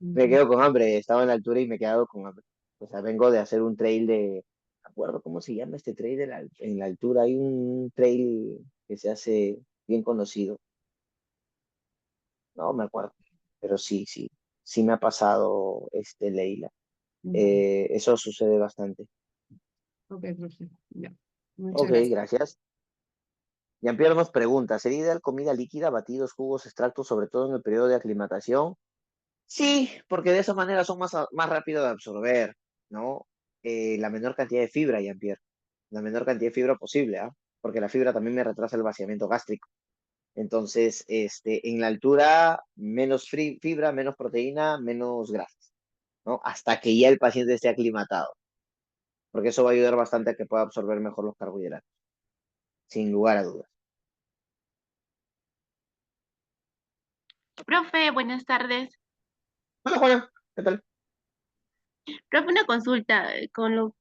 [SPEAKER 1] Me
[SPEAKER 4] Ujú.
[SPEAKER 1] quedo con hambre, estaba en la altura y me he quedado con hambre. O sea, vengo de hacer un trail no me acuerdo cómo se llama este trail en la altura. Hay un trail que se hace bien conocido. No me acuerdo, pero sí, sí, sí me ha pasado, Leila.
[SPEAKER 4] Ujú.
[SPEAKER 1] Eso sucede bastante.
[SPEAKER 4] Ok, profe. Ya. Muchas
[SPEAKER 1] Ok,
[SPEAKER 4] gracias.
[SPEAKER 1] gracias. Jean-Pierre nos pregunta, ¿sería ideal comida líquida, batidos, jugos, extractos, sobre todo en el periodo de aclimatación? Sí, porque de esa manera son más rápido de absorber, ¿no? La menor cantidad de fibra, Jean-Pierre. La menor cantidad de fibra posible, ¿ah? Porque la fibra también me retrasa el vaciamiento gástrico. Entonces, en la altura, menos fibra, menos proteína, menos grasas, ¿no? Hasta que ya el paciente esté aclimatado, porque eso va a ayudar bastante a que pueda absorber mejor los carbohidratos, sin lugar a dudas.
[SPEAKER 5] Profe, buenas tardes.
[SPEAKER 1] Hola, Juana, ¿qué tal?
[SPEAKER 5] Profe, una consulta con lo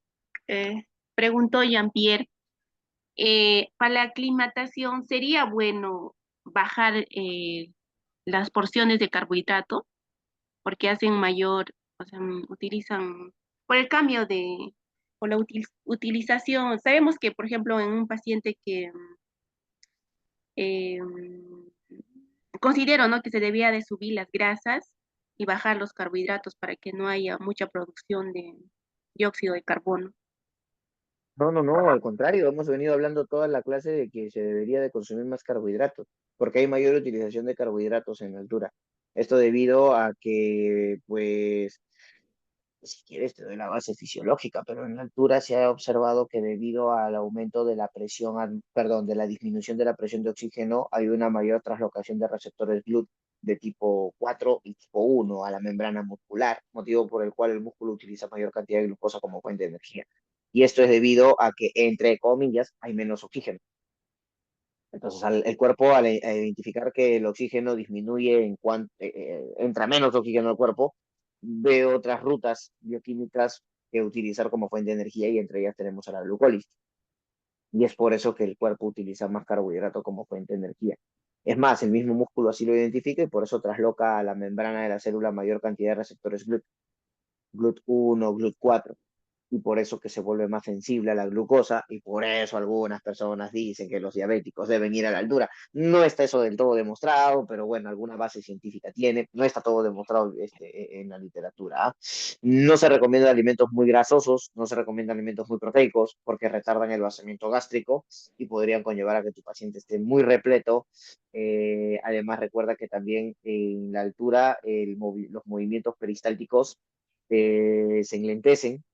[SPEAKER 5] que preguntó Jean-Pierre. Para la aclimatación, ¿sería bueno bajar las porciones de carbohidrato? Porque hacen mayor, o sea, utilizan, por el cambio de, por la utilización. Sabemos que, por ejemplo, en un paciente que considero, ¿no? Que se debía de subir las grasas y bajar los carbohidratos para que no haya mucha producción de dióxido de carbono.
[SPEAKER 1] No, no, no, al contrario, hemos venido hablando toda la clase de que se debería de consumir más carbohidratos, porque hay mayor utilización de carbohidratos en altura. Esto debido a que, pues, si quieres te doy la base fisiológica, pero en altura se ha observado que debido al aumento de la presión, perdón, de la disminución de la presión de oxígeno, hay una mayor translocación de receptores GLUT de tipo 4 y tipo 1 a la membrana muscular, motivo por el cual el músculo utiliza mayor cantidad de glucosa como fuente de energía. Y esto es debido a que, entre comillas, hay menos oxígeno. Entonces, el cuerpo, a identificar que el oxígeno disminuye en cuanto entra menos oxígeno al cuerpo, ve otras rutas bioquímicas que utilizar como fuente de energía y entre ellas tenemos a la glucólisis. Y es por eso que el cuerpo utiliza más carbohidrato como fuente de energía. Es más, el mismo músculo así lo identifica y por eso trasloca a la membrana de la célula mayor cantidad de receptores GLUT, GLUT1, GLUT4 y por eso que se vuelve más sensible a la glucosa y por eso algunas personas dicen que los diabéticos deben ir a la altura. No está eso del todo demostrado, pero bueno, alguna base científica tiene. No está todo demostrado en la literatura. ¿Ah? No se recomiendan alimentos muy grasosos, no se recomiendan alimentos muy proteicos porque retardan el vaciamiento gástrico y podrían conllevar a que tu paciente esté muy repleto. Además, recuerda que también en la altura los movimientos peristálticos se enlentecen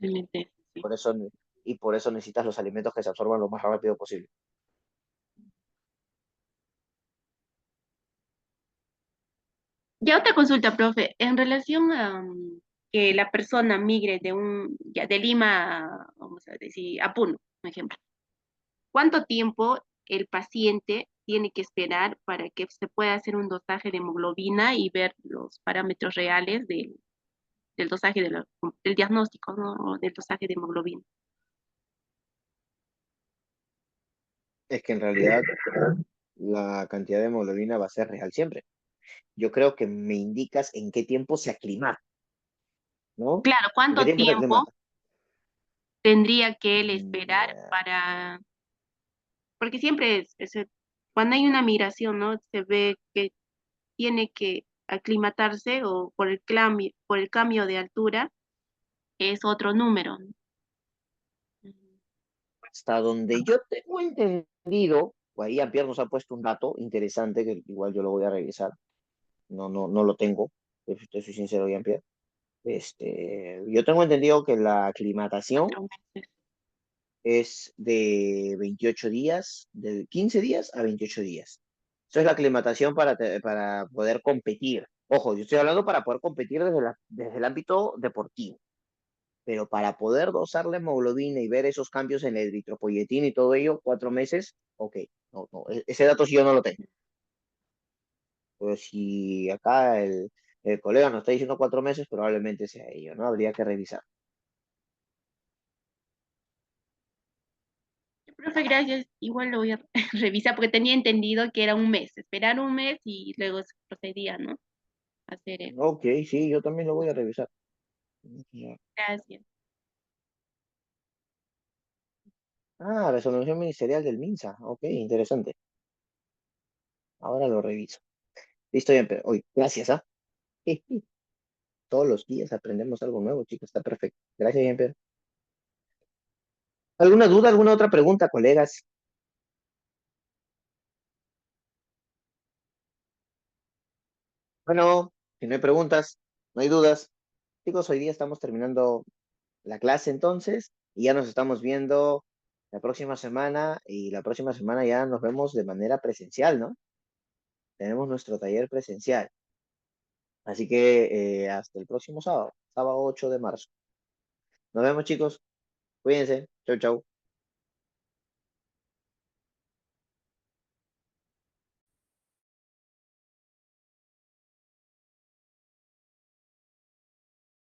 [SPEAKER 5] Realmente, sí.
[SPEAKER 1] por eso, y por eso necesitas los alimentos que se absorban lo más rápido posible.
[SPEAKER 5] Ya otra consulta, profe, en relación a que la persona migre ya de Lima, vamos a decir, a Puno, por ejemplo. ¿Cuánto tiempo el paciente tiene que esperar para que se pueda hacer un dosaje de hemoglobina y ver los parámetros reales del dosaje del diagnóstico, ¿no? Del dosaje de hemoglobina?
[SPEAKER 1] Es que en realidad la cantidad de hemoglobina va a ser real siempre. Yo creo que me indicas en qué tiempo se aclimata, ¿no?
[SPEAKER 5] Claro,
[SPEAKER 1] ¿En qué
[SPEAKER 5] ¿cuánto
[SPEAKER 1] tiempo se
[SPEAKER 5] tiempo
[SPEAKER 1] aclimata?
[SPEAKER 5] tendría que él esperar
[SPEAKER 1] Ya.
[SPEAKER 5] para, porque siempre cuando hay una migración, ¿no? Se ve que tiene que aclimatarse o por el cambio de altura es otro número.
[SPEAKER 1] Hasta donde yo tengo entendido, pues ahí Jean-Pierre nos ha puesto un dato interesante que igual yo lo voy a revisar. No, no, no lo tengo, te soy sincero, Jean-Pierre. Yo tengo entendido que la aclimatación
[SPEAKER 5] 4 meses.
[SPEAKER 1] es de 28 días, de 15 días a 28 días. Eso es la aclimatación para poder competir. Ojo, yo estoy hablando para poder competir desde el ámbito deportivo, pero para poder dosar la hemoglobina y ver esos cambios en la eritropoyetina y todo ello, 4 meses, ok, no, no, ese dato sí yo no lo tengo. Pero si acá el colega nos está diciendo 4 meses, probablemente sea ello, ¿no? Habría que revisar.
[SPEAKER 5] Profe, gracias. Igual lo voy a revisar porque tenía entendido que era un mes, esperar un mes y luego se procedía, ¿no? A hacer eso.
[SPEAKER 1] Ok, sí, yo también lo voy a revisar. Ya.
[SPEAKER 5] Gracias.
[SPEAKER 1] Ah, resolución ministerial del MINSA. Ok, interesante. Ahora lo reviso. Listo, bien, pero hoy, gracias, ¿ah? Todos los días aprendemos algo nuevo, chicos, está perfecto. Gracias, bien, ¿Alguna duda, alguna otra pregunta, colegas? Bueno, si no hay preguntas, no hay dudas. Chicos, hoy día estamos terminando la clase entonces y ya nos estamos viendo la próxima semana y la próxima semana ya nos vemos de manera presencial, ¿no? Tenemos nuestro taller presencial. Así que hasta el próximo sábado, sábado 8 de marzo. Nos vemos, chicos. Cuídense. Chau, chau.